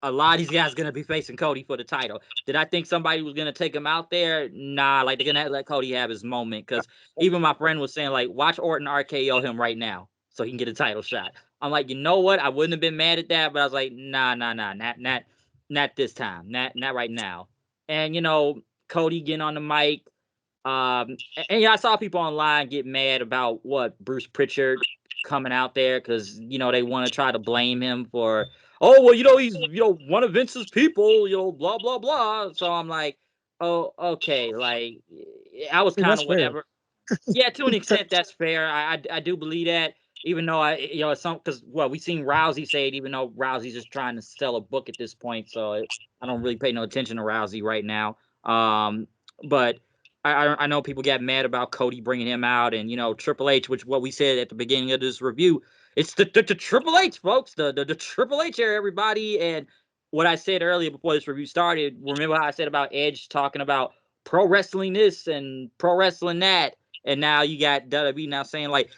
a lot of these guys gonna be facing Cody for the title. Did I think somebody was gonna take him out there? Nah, like they're gonna let Cody have his moment because even my friend was saying like, watch Orton RKO him right now so he can get a title shot. I'm like, you know what? I wouldn't have been mad at that, but I was like, nah, not this time, not right now. And Cody getting on the mic. And I saw people online get mad about what Bruce Pritchard coming out there because they want to try to blame him for well he's one of Vince's people blah blah blah. So I'm like, oh okay, like I was I mean, kind that's of fair. whatever. Yeah, to an extent that's fair. I do believe that, even though some because we seen Rousey say it, even though Rousey's just trying to sell a book at this point, so I don't really pay no attention to Rousey right now. But I know people got mad about Cody bringing him out, and Triple H, which what we said at the beginning of this review, it's the Triple H, folks, the Triple H here, everybody. And what I said earlier before this review started, remember how I said about Edge talking about pro wrestling this and pro wrestling that, and now you got WWE now saying like,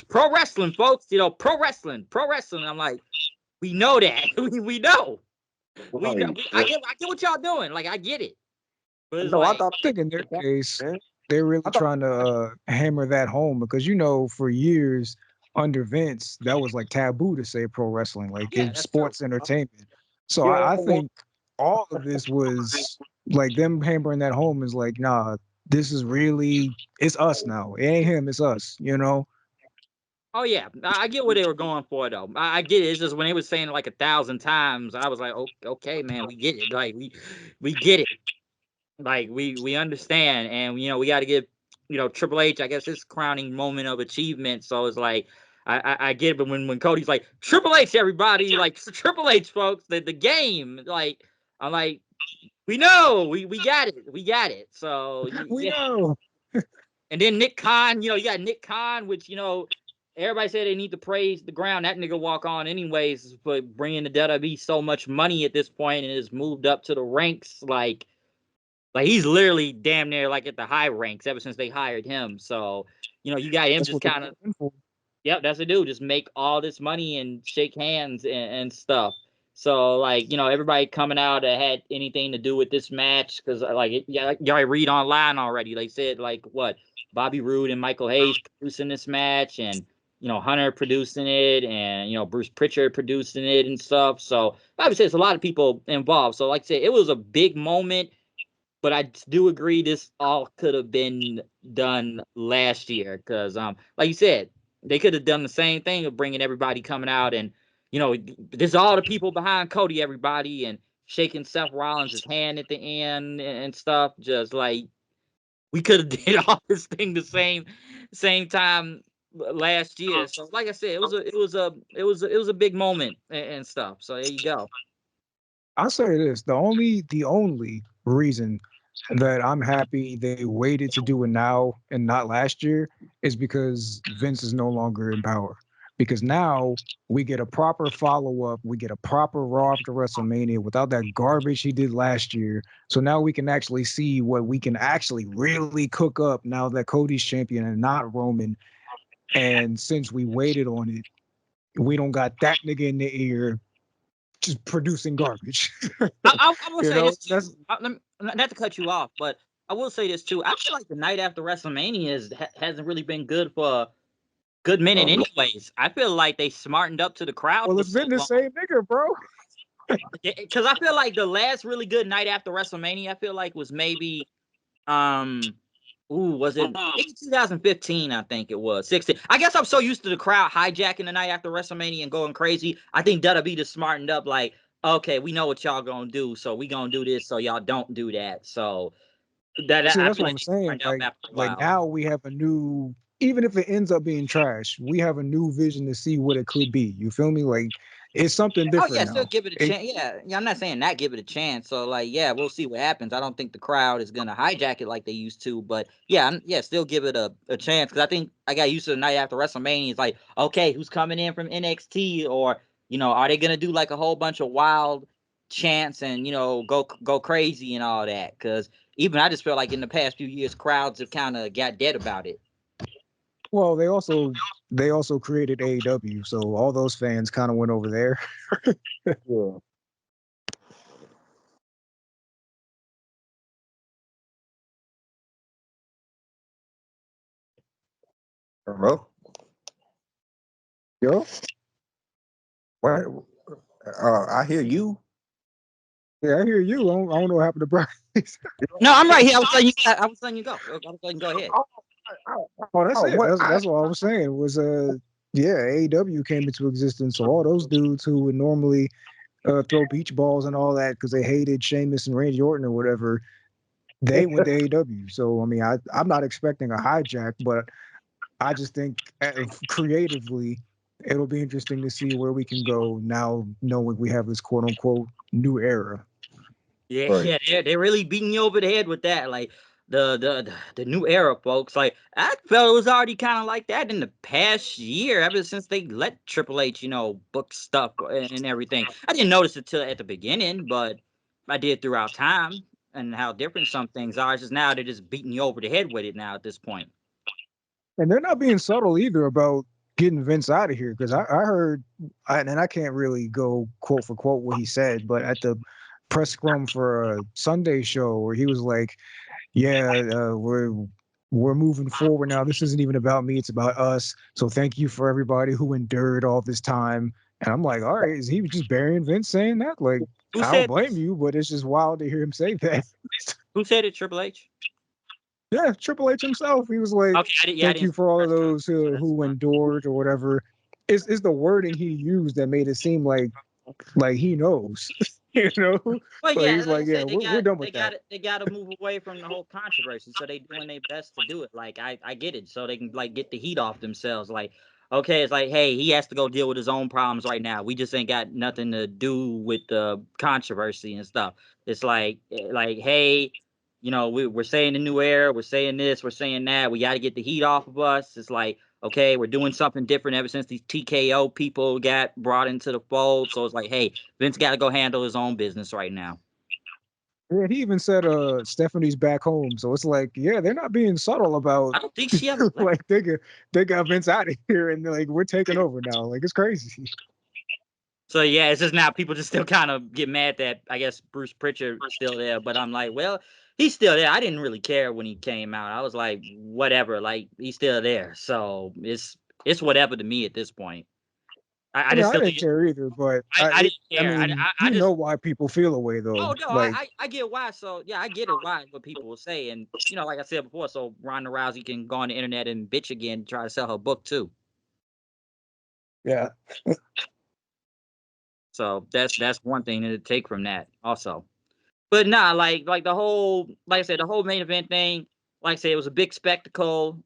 pro wrestling, folks, pro wrestling. I'm like, we know that, we know, we know. Right. I get what y'all doing, like I get it, but it's No, I like. thought I think in their case, man. they're really I thought trying to hammer that home because for years under Vince, that was like taboo to say pro wrestling, like Yeah, it's that's true. sports entertainment. So yeah, I think all of this was like them hammering that home is like, nah, this is really it's us now. It ain't him, it's us. Oh yeah, I get what they were going for though. I get it. It's just when they were saying it like 1,000 times, I was like, okay, man, we get it. Like we get it. Like we understand, and we got to give Triple H, I guess, his crowning moment of achievement. So it's like I get it, but when Cody's like Triple H, everybody, like Triple H, folks, the game, like I'm like, we know, we got it, we got it. So We yeah. know. And then Nick Khan, you got Nick Khan, which everybody said they need to praise the ground. That nigga walk on anyways for bringing the WWE so much money at this point and has moved up to the ranks. Like he's literally damn near like at the high ranks ever since they hired him. So you got him That's just what they kind of. in for. Yep, that's the dude. Just make all this money and shake hands and stuff. So like everybody coming out that had anything to do with this match because like y'all read online already. They said like what Bobby Roode and Michael Hayes producing this match, and Hunter producing it, and Bruce Pritchard producing it and stuff. So obviously it's a lot of people involved. So like I said, it was a big moment. But I do agree this all could have been done last year because, like you said, they could have done the same thing of bringing everybody coming out and, there's all the people behind Cody, everybody, and shaking Seth Rollins' hand at the end and stuff. Just like we could have did all this thing the same time last year. So, like I said, it was a big moment and stuff. So there you go. I'll say this: the only reason that I'm happy they waited to do it now and not last year is because Vince is no longer in power. Because now we get a proper follow up, we get a proper Raw after WrestleMania without that garbage he did last year. So now we can actually see what we can actually really cook up now that Cody's champion and not Roman. And since we waited on it, we don't got that nigga in the ear just producing garbage. I will You say know, this too. that's Not to cut you off, but I will say this too. I feel like the night after WrestleMania hasn't really been good for a good minute, anyways. I feel like they smartened up to the crowd well, for it's so been the long. same nigga, bro. Because I feel like the last really good night after WrestleMania, I feel like was maybe was it maybe 2015? I think it was 16. I guess I'm so used to the crowd hijacking the night after WrestleMania and going crazy. I think WWE just smartened up, like, okay, we know what y'all gonna do, so we gonna do this, so y'all don't do that. So that See, I that's feel what like I'm they saying. smartened up after a Like while. now we have a new, even if it ends up being trash, we have a new vision to see what it could be. You feel me? Like it's something Oh different yeah, still now. give it a chance. Yeah, I'm not saying not give it a chance. So like, yeah, we'll see what happens. I don't think the crowd is gonna hijack it like they used to, but yeah, still give it a chance because I think I got used to the night after WrestleMania. It's like, okay, who's coming in from NXT, or are they gonna do like a whole bunch of wild chants and go crazy and all that? Because even I just feel like in the past few years, crowds have kind of got dead about it. Well, they also created AEW, so all those fans kind of went over there. Yeah. Hello? Yo, What? I hear you. yeah, I hear you. I don't know what happened to Bryce. No, I'm right here. I was letting you. I was letting you go. I was letting you go ahead. Oh, that's it. What? That's all I was saying was yeah, AEW came into existence, so all those dudes who would normally throw beach balls and all that because they hated Sheamus and Randy Orton or whatever, they went to AEW. So I mean, I'm not expecting a hijack, but I just think creatively, it'll be interesting to see where we can go now, knowing we have this quote unquote new era. Yeah, Right. yeah, they're really beating you over the head with that. Like the new era, folks. Like I felt it was already kind of like that in the past year, ever since they let Triple H, book stuff and everything. I didn't notice it till at the beginning, but I did throughout time and how different some things are. It's just now they're just beating you over the head with it now at this point. And they're not being subtle either about getting Vince out of here because I heard, and I can't really go quote for quote what he said, but at the press scrum for a Sunday show where he was like, "Yeah, we're moving forward now. This isn't even about me; it's about us. So thank you for everybody who endured all this time." And I'm like, "All right, is he just burying Vince saying that? Like, Who I don't said blame this? you, but it's just wild to hear him say that." Who said it? Triple H. Yeah, Triple H himself. He was like, Okay, I "Thank didn't you see the for all of press those conference, so that's who fine. endured or whatever." It's the wording he used that made it seem like he knows, you know. Well, But yeah, he's like I like, "Yeah, said, we're done they with got that." it, they got to move away from the whole controversy. So they doing their best to do it. Like I get it, so they can like get the heat off themselves. Like, okay, it's like, hey, he has to go deal with his own problems right now. We just ain't got nothing to do with the controversy and stuff. It's like, hey, we're saying the new era, we're saying this, we're saying that. We got to get the heat off of us. It's like, okay, we're doing something different ever since these TKO people got brought into the fold. So it's like, hey, Vince got to go handle his own business right now. Yeah, he even said Stephanie's back home. So it's like, yeah, they're not being subtle about I don't think she ever left. like they got Vince out of here and like we're taking over now. Like it's crazy. So yeah, it's just now people just still kind of get mad that I guess Bruce Pritchard's still there, but I'm like, well, he's still there. I didn't really care when he came out. I was like, whatever, like he's still there. So it's whatever to me at this point. I I mean, just I still didn't think care either, but I didn't I care. mean, I you just know why people feel away though. Oh no, Like, I get why. So yeah, I get it why what people will say, and like I said before, so Ronda Rousey can go on the internet and bitch again, try to sell her book too. yeah, So that's one thing to take from that also. But nah, like the whole, like I said, the whole main event thing, like I said, it was a big spectacle.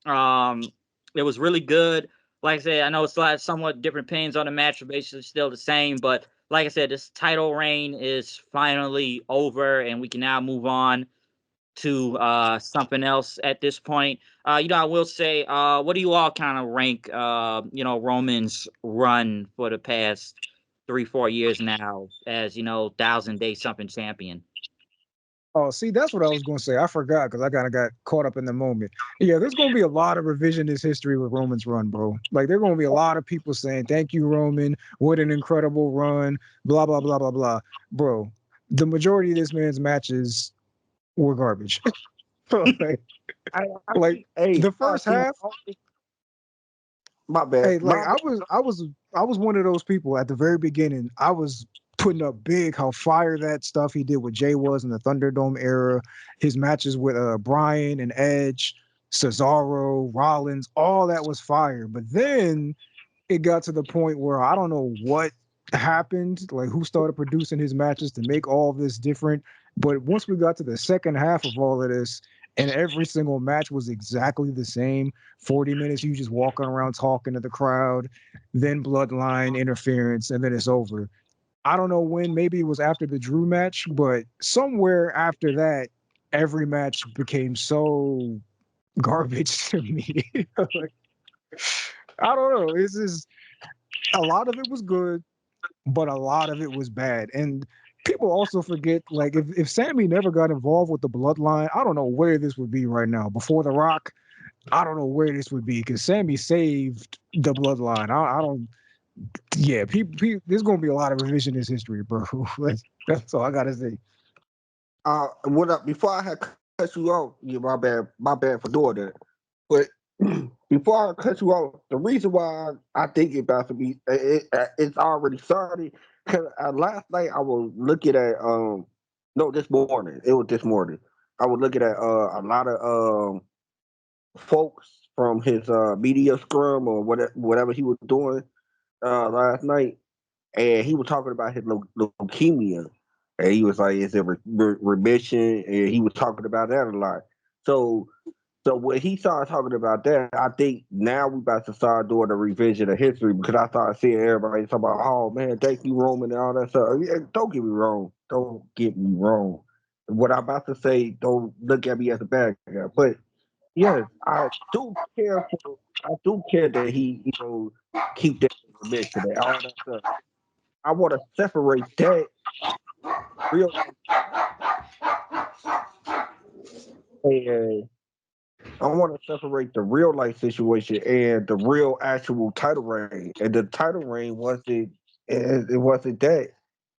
Um, it was really good. Like I said, I know it's like somewhat different opinions on the match, but basically still the same. But like I said, this title reign is finally over, and we can now move on to something else at this point. I will say, what do you all kind of rank, Roman's run for the past 3-4 years now as 1,000-day something champion? Oh, see, that's what I was going to say. I forgot because I kind of got caught up in the moment. Yeah, there's going to be a lot of revisionist history with Roman's run, bro. Like, there are going to be a lot of people saying, "Thank you, Roman. What an incredible run." Blah blah blah blah blah. Bro, the majority of this man's matches were garbage. like, like Hey, the first half. my bad. Hey, like I was one of those people at the very beginning. I was putting up big how fire that stuff he did with Jay was in the Thunderdome era. His matches with Bryan and Edge, Cesaro, Rollins, all that was fire. But then it got to the point where I don't know what happened, like who started producing his matches to make all of this different. But once we got to the second half of all of this, and every single match was exactly the same 40 minutes, you just walking around talking to the crowd, then bloodline interference, and then it's over. I don't know when, maybe it was after the Drew match, but somewhere after that, every match became so garbage to me. Like, I don't know. It's just a lot of it was good, but a lot of it was bad. And people also forget, like, if Sammy never got involved with the bloodline, I don't know where this would be right now. Before The Rock, I don't know where this would be because Sammy saved the bloodline. I don't, yeah, there's going to be a lot of revisionist history, bro. That's all I got to say. What up? Before I had cut you off, my bad for doing that. But before I cut you off, the reason why I think it about to be it's already started. Cause last night I was looking at no, this morning it was this morning. I was looking at a lot of folks from his media scrum or whatever he was doing last night, and he was talking about his leukemia, and he was like, "Is it remission?" And he was talking about that a lot. So, so when he started talking about that, I think now we about to start doing a revision of history because I started seeing everybody talking about, "Oh man, thank you, Roman," and all that stuff. Yeah, don't get me wrong. Don't get me wrong. What I'm about to say, don't look at me as a bad guy, but yes, I do care that he, keep that information and all that stuff. I want to separate that real and I want to separate the real life situation and the real actual title reign. And the title reign it wasn't that.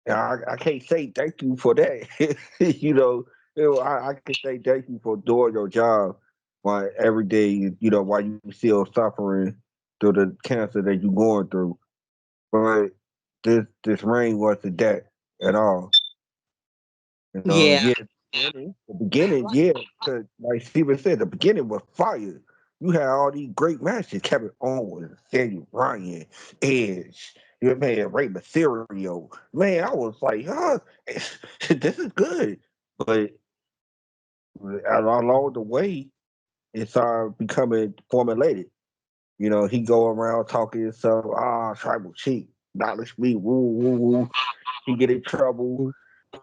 And I can't say thank you for that. I can say thank you for doing your job while every day, while you still suffering through the cancer that you're going through. But this reign wasn't that at all. Yeah, Yeah, the beginning, yeah, 'cause like Steven said, the beginning was fire. You had all these great matches: Kevin Owens, Daniel Bryan, Edge, your man Rey Mysterio. Man, I was like, huh, this is good. But along the way, it started becoming formulated. He go around talking himself, tribal chic, knowledge me, woo, woo, woo. He get in trouble.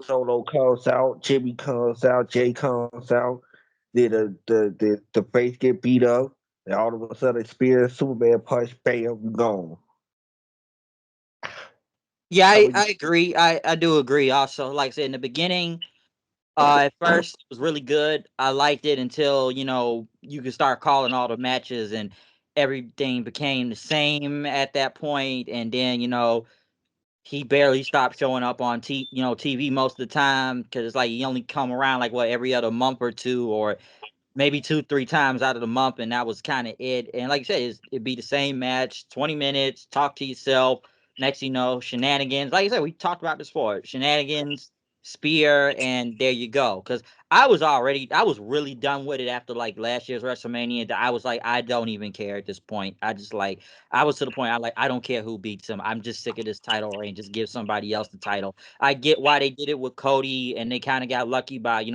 Solo comes out, Jimmy comes out, Jay comes out. Then the face get beat up, and all of a sudden, Spear, Superman punch, bam, you gone. yeah, I I mean, agree. I do agree. Also, like I said in the beginning, at first it was really good. I liked it until you could start calling all the matches and everything became the same at that point, and then he barely stopped showing up on TV most of the time because it's like he only come around like what every other month or two, or maybe 2-3 times out of the month, and that was kind of it. And like you said, it'd be the same match, 20 minutes, talk to yourself. Next, shenanigans. Like I said, we talked about this before. Shenanigans, spear, and there you go. Because I was really done with it after like last year's WrestleMania. That I was like, I don't even care at this point. I was to the point I don't care who beats him. I'm just sick of this title reign. Just give somebody else the title. I get why they did it with Cody, and they kind of got lucky by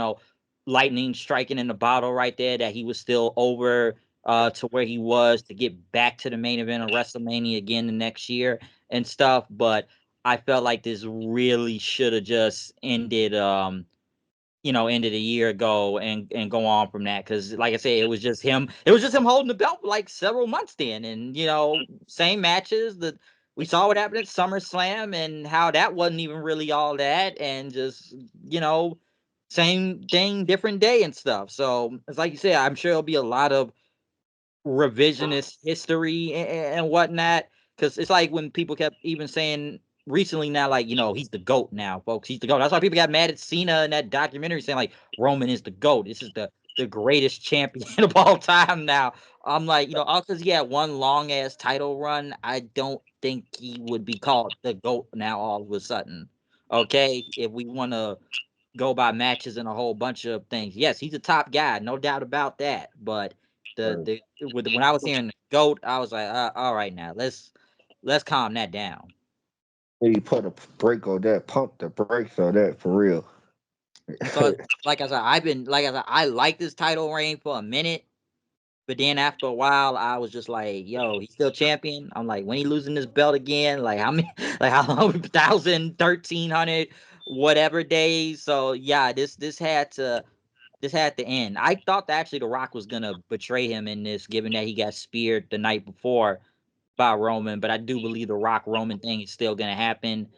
lightning striking in the bottle right there that he was still over to where he was to get back to the main event of WrestleMania again the next year and stuff. But I felt like this really should have just ended ended a year ago and go on from that, because like I said, it was just him holding the belt for like several months then, and same matches that we saw what happened at SummerSlam and how that wasn't even really all that, and just same thing, different day and stuff. So it's like you said, I'm sure there'll be a lot of revisionist history and whatnot. Because it's like when people kept even saying recently now, like, he's the GOAT now, folks. He's the GOAT. That's why people got mad at Cena in that documentary saying, like, Roman is the GOAT. This is the greatest champion of all time now. I'm like, all because he had one long ass title run, I don't think he would be called the GOAT now all of a sudden. Okay, if we want to go by matches and a whole bunch of things. Yes, he's a top guy, no doubt about that. But when I was hearing the GOAT, I was like, all right, now let's calm that down. He put a brake on that, pump the brakes on that for real. Because like I said, I like this title reign for a minute, but then after a while, I was just like, yo, he's still champion. I'm like, when he losing this belt again? Like how many, like how long, 1,000, 1,300, whatever days. So yeah, this had to end. I thought that actually The Rock was gonna betray him in this, given that he got speared the night before by Roman. But I do believe the Rock Roman thing is still gonna happen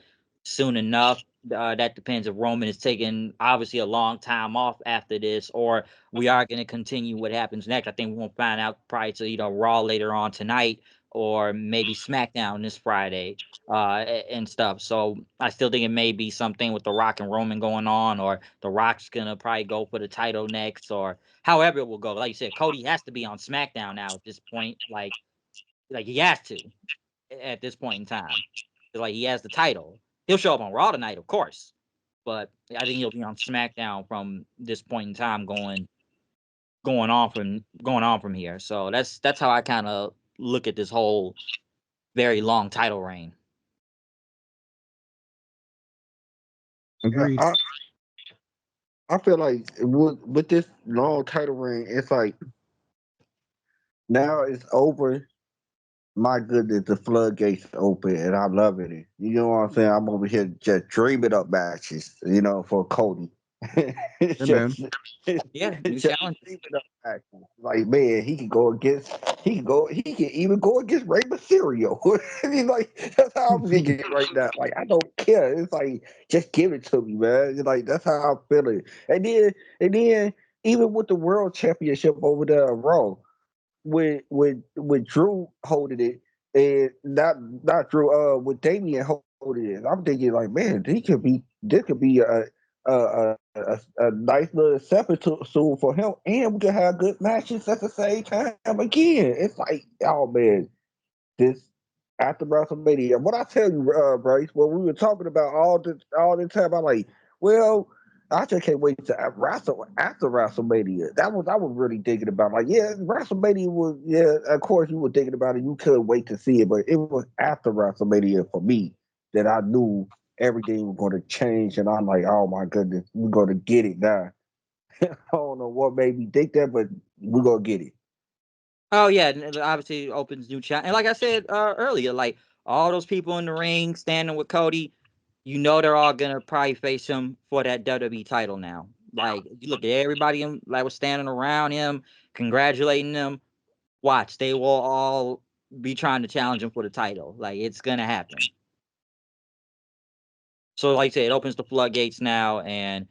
soon enough. That depends if Roman is taking obviously a long time off after this, or we are going to continue what happens next. I think we won't find out probably to Raw later on tonight, or maybe SmackDown this Friday, and stuff. So I still think it may be something with the Rock and Roman going on, or the Rock's gonna probably go for the title next, or however it will go. Like you said, Cody has to be on SmackDown now at this point. Like he has to at this point in time. Like he has the title. He'll show up on Raw tonight, of course, but I think he'll be on SmackDown from this point in time, going on from here. So that's how I kind of look at this whole very long title reign. Agreed. I feel like with this long title reign, it's like now it's over. My goodness, the floodgates open, and I'm loving it. You know what I'm saying? I'm over here just dreaming up matches, for Cody. it's Hey, man. just, Yeah, new it's just challenge. dreaming up matches. Like, man, he can even go against Rey Mysterio. I mean, like, that's how I'm thinking right now. Like, I don't care. It's like, just give it to me, man. It's like, that's how I'm feeling. And then, even with the world championship over there, Raw, with Drew holding it, and not Drew, with Damian holding it. I'm thinking like, man, this could be a nice little stepping stool for him, and we can have good matches at the same time again. It's like, oh man, this after WrestleMania. What I tell you, Bryce, when we were talking about all the time, I'm like, well, I just can't wait to after WrestleMania. That was I was really thinking about. Like, yeah, WrestleMania was, yeah, of course you were thinking about it. You couldn't wait to see it, but it was after WrestleMania for me that I knew everything was going to change, and I'm like, oh my goodness, we're going to get it now. I don't know what made me think that, but we're gonna get it. Oh yeah, and it obviously opens new challenge. And like I said earlier, like all those people in the ring standing with Cody, they're all gonna probably face him for that WWE title now. Like you look at everybody like was standing around him, congratulating him. Watch, they will all be trying to challenge him for the title. Like it's gonna happen. So like I said, it opens the floodgates now and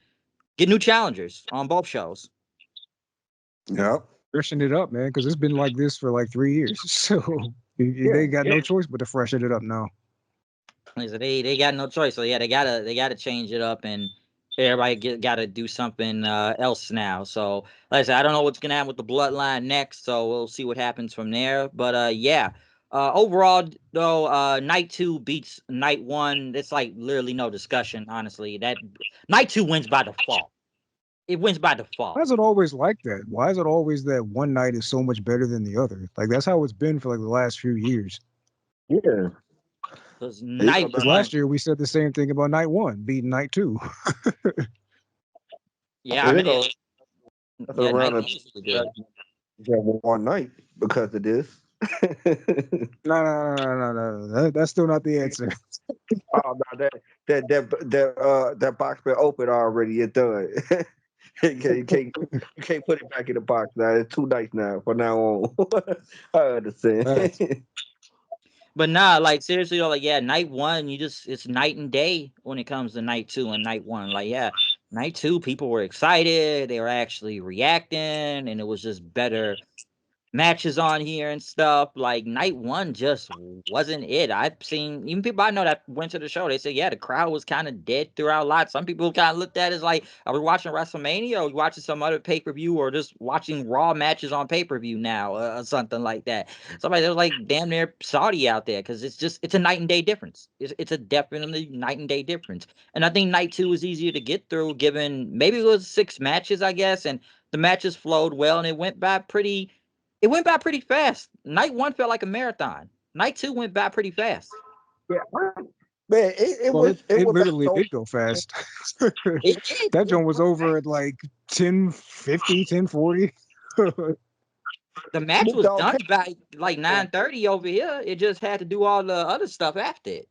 get new challengers on both shows. Yep. Freshen it up, man, because it's been like this for like 3 years. So Yeah. they got no choice but to freshen it up now. Like I said, they got no choice. So yeah, they gotta change it up, and everybody gotta do something else now. So like I said, I don't know what's gonna happen with the bloodline next. So we'll see what happens from there. But yeah. Overall though, night 2 beats night 1. It's like literally no discussion, honestly. That night 2 wins by default. It wins by Why default. is it always like that? Why is it always that one night is so much better than the other? Like that's how it's been for like the last few years. Yeah. Because You know, night Because man, one, last year we said the same thing about night one beating night two. yeah, I you mean, know, that's yeah, around night a one was really good. one night because of this. No, no, no, no, no, no. That's still not the answer. Oh no, that box been open already. It's done. You can't put it back in the box now. It's 2 nights now. From now on, I understand. Facts. But nah, like seriously though, like yeah, night one, it's night and day when it comes to night two and night one. Like yeah, night two, people were excited, they were actually reacting, and it was just better matches on here and stuff. Like night one just wasn't it. I've seen even people I know that went to the show. They said, yeah, the crowd was kind of dead throughout a lot. Some people kind of looked at it as like, are we watching WrestleMania or watching some other pay per view or just watching Raw matches on pay per view now or something like that. Somebody that was like damn near Saudi out there because it's a night and day difference. It's a definitely night and day difference. And I think night two was easier to get through given maybe it was 6 matches, I guess, and the matches flowed well and it went by pretty fast. Night one felt like a marathon. Night two went by pretty fast. Yeah, man, it Well, was it it was like literally so. did go fast. It did. That joint was over at like 10:50, 10:40. The match Snoop was Dogg done came by like 9:30 over here. It just had to do all the other stuff after it.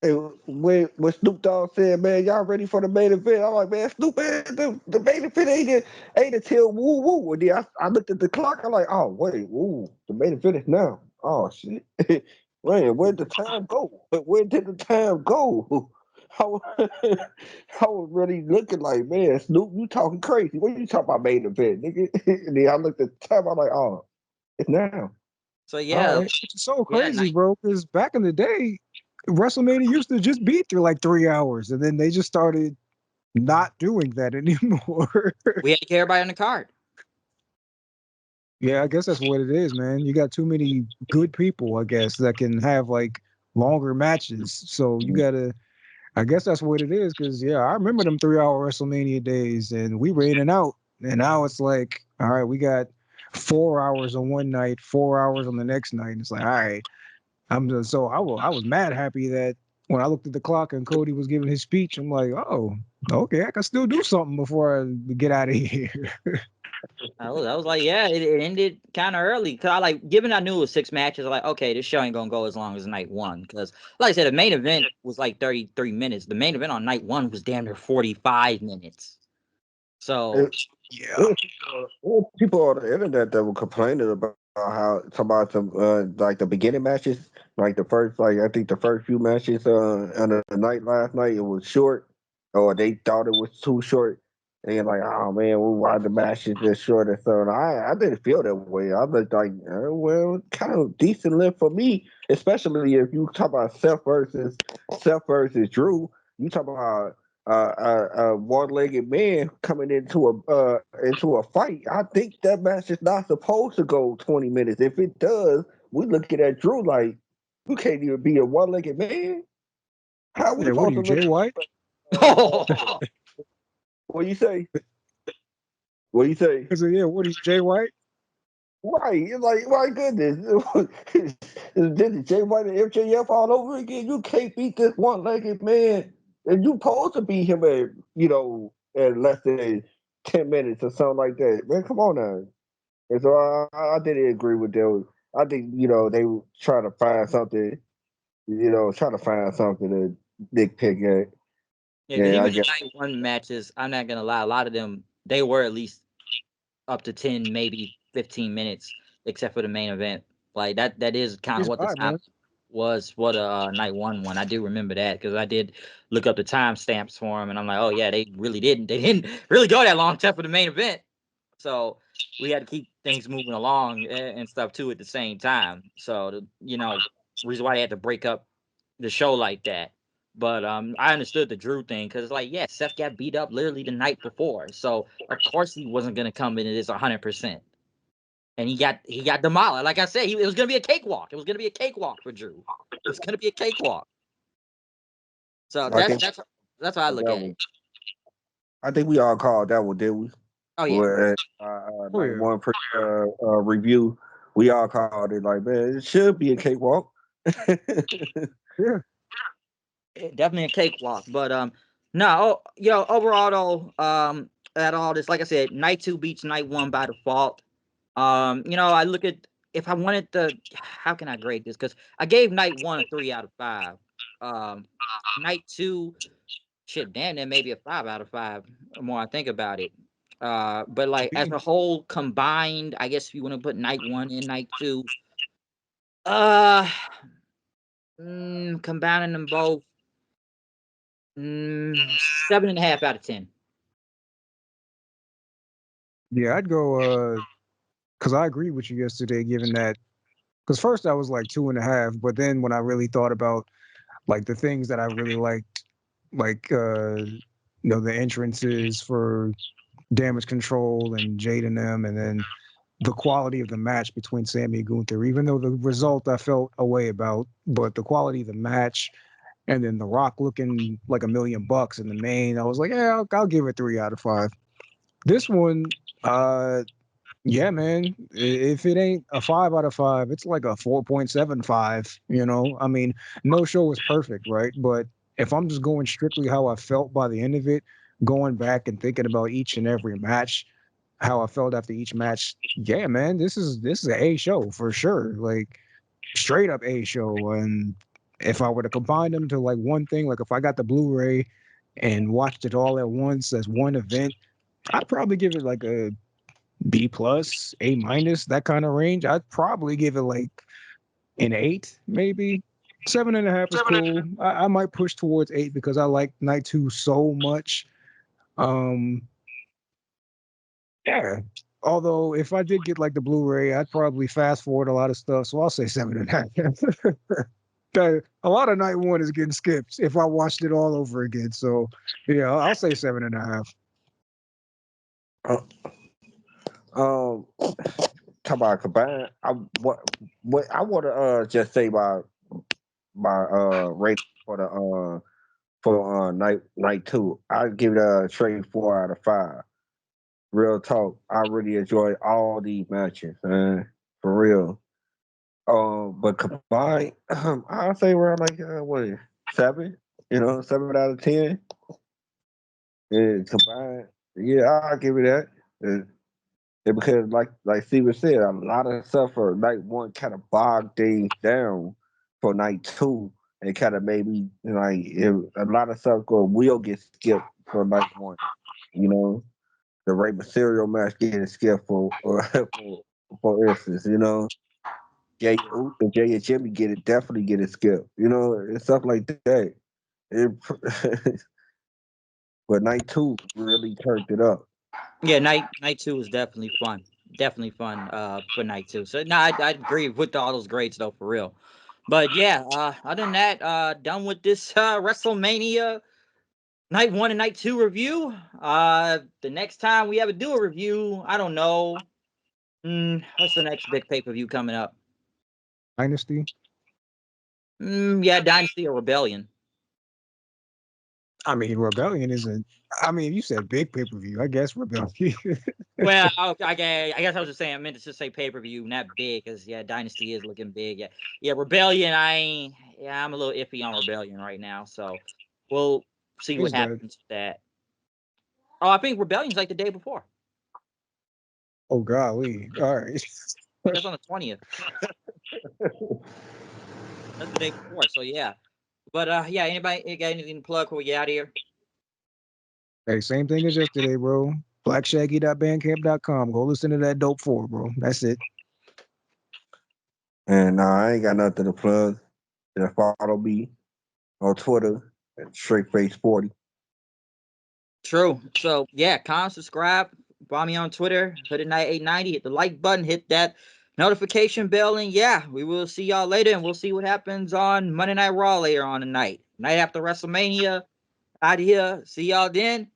when Snoop Dogg said, "Man, y'all ready for the main event?" I'm like, "Man, Snoop, man, the main event ain't until woo woo." And then I looked at the clock. I'm like, "Oh wait, woo, the main event is now." Oh shit, man, where'd the time go? Where did the time go? I was, I was really looking like, man, Snoop, you talking crazy? What you talking about main event, nigga? And then I looked at the time. I'm like, "Oh, it's now." So All yeah, right. Which is so yeah, crazy, bro, because back in the day, WrestleMania used to just be through like 3 hours, and then they just started not doing that anymore. we had to get everybody on the card. Yeah, I guess that's what it is, man. You got too many good people, I guess, that can have like longer matches. So you gotta, I guess that's what it is. Cause yeah, I remember them 3 hour WrestleMania days and we were in and out. And now it's like, all right, we got 4 hours on one night, 4 hours on the next night. And it's like, all right, I'm just, so I was mad happy that when I looked at the clock and Cody was giving his speech, I'm like, oh, okay, I can still do something before I get out of here. I was like, yeah, it ended kind of early because I like, given I knew it was 6 matches, I'm like, okay, this show ain't gonna go as long as night one because, like I said, the main event was like 33 minutes. The main event on night one was damn near 45 minutes. So Yeah. Well, people on the internet that were complaining about how talking about some like the beginning matches, like the first like I think the first few matches on the night last night it was short, or they thought it was too short. And you're like, oh man, why the matches this short and so on. I didn't feel that way. I was like, well, kind of decent length for me, especially if you talk about Seth versus Drew. You talk about a one-legged man coming into a fight. I think that match is not supposed to go 20 minutes. If it does, we looking at Drew like you can't even be a one-legged man. How we Yeah, what are supposed you, to look Jay White? yeah, what you say? What you say? I said, yeah, what are you, Jay White? Right. It's like, my goodness. This is Jay White and FJF all over again. You can't beat this one-legged man. And you supposed to beat him at less than 10 minutes or something like that. Man, come on now. And so I didn't agree with them. I think, they were trying to find something, trying to find something to nitpick at. because And I even the guess night one matches, I'm not gonna lie, a lot of them they were at least up to 10, maybe 15 minutes, except for the main event. Like that is kind of He's what the fine, time man. was for the night one. I do remember that because I did look up the time stamps for him, and I'm like, oh yeah, they didn't really go that long except for the main event. So we had to keep things moving along and stuff too at the same time. So reason why they had to break up the show like that. But I understood the Drew thing because it's like, yeah, Seth got beat up literally the night before, so of course he wasn't gonna come into this 100%. And he got demolished. Like I said, it was gonna be a cakewalk. It was gonna be a cakewalk for Drew. It was gonna be a cakewalk. So I think that's how I look that at was, it. I think we all called that one, did we? Oh yeah, Well, Oh night yeah. one review, we all called it like, man, it should be a cakewalk. Yeah. definitely a cakewalk. But no, overall though, at all this, like I said, night two beats night one by default. I look at if I wanted to, how can I grade this? Because I gave night one a 3 out of 5. Night 2, shit, damn, that maybe a 5 out of 5. The more I think about it. But like as a whole combined, I guess if you want to put night 1 and night 2, combining them both, 7.5 out of 10. Yeah, I'd go because I agreed with you yesterday, given that because first I was like 2.5, but then when I really thought about like the things that I really liked, like the entrances for Damage Control and Jade and them, and then the quality of the match between Sammy and Gunther, even though the result I felt a way about, but the quality of the match, and then The Rock looking like $1,000,000 in the main, I was like, yeah, I'll give it 3 out of 5. This one, yeah, man, if it ain't a 5 out of 5, it's like a 4.75. I mean, no show was perfect, right? But if I'm just going strictly how I felt by the end of it, going back and thinking about each and every match, how I felt after each match, yeah, man, this is an A show for sure. Like straight up A show. And if I were to combine them to like one thing, like if I got the Blu-ray and watched it all at once as one event, I'd probably give it like a B plus, A minus, that kind of range. I'd probably give it like an 8, maybe. 7.5 is cool. I might push towards 8 because I like night 2 so much. Um, yeah. Although if I did get like the Blu-ray, I'd probably fast forward a lot of stuff. So I'll say 7.5. A lot of night 1 is getting skipped if I watched it all over again. So yeah, I'll say 7.5. Um, talk about combine. What I want to just say my rate for the night 2. I give it a straight 4 out of 5. Real talk. I really enjoyed all these matches, man. For real. But combined, I'll say around like what 7. 7 out of 10. And combined, yeah, I'll give it that. Because like Steven said, a lot of stuff for night 1 kind of bogged things down for night 2, and kind of made me like a lot of stuff will get skipped for night 1. You know, the Rey Mysterio match getting skipped for instance. Jay and Jay and Jimmy definitely get it skipped. And stuff like that. It, but night 2 really turned it up. Yeah, night 2 was definitely fun. Definitely fun for night 2. So no, I agree with all those grades though, for real. But yeah, other than that, done with this WrestleMania night 1 and night 2 review. The next time we ever do a review, I don't know. What's the next big pay-per-view coming up? Dynasty. Yeah, Dynasty or Rebellion. I mean, Rebellion isn't. I mean, you said big pay-per-view. I guess Rebellion. Well, okay, I guess I was just saying. I meant to just say pay-per-view, not big, because yeah, Dynasty is looking big. Yeah, Rebellion. I'm a little iffy on Rebellion right now. So we'll see what Is that? happens with that. Oh, I think Rebellion's like the day before. Oh golly! All right. That's on the 20th. That's the day before. So yeah. But yeah, anybody got anything to plug before we get out of here? Hey, same thing as yesterday, bro. Blackshaggy.bandcamp.com. Go listen to that dope 4, bro. That's it. And I ain't got nothing to plug. Just follow me on Twitter at StraightFace40. True. So yeah, comment, subscribe, follow me on Twitter, HoodedKnight890. Hit the like button, hit that notification bell, and yeah, we will see y'all later, and we'll see what happens on Monday Night Raw later on tonight. Night after WrestleMania. Out of here. See y'all then.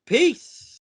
Peace.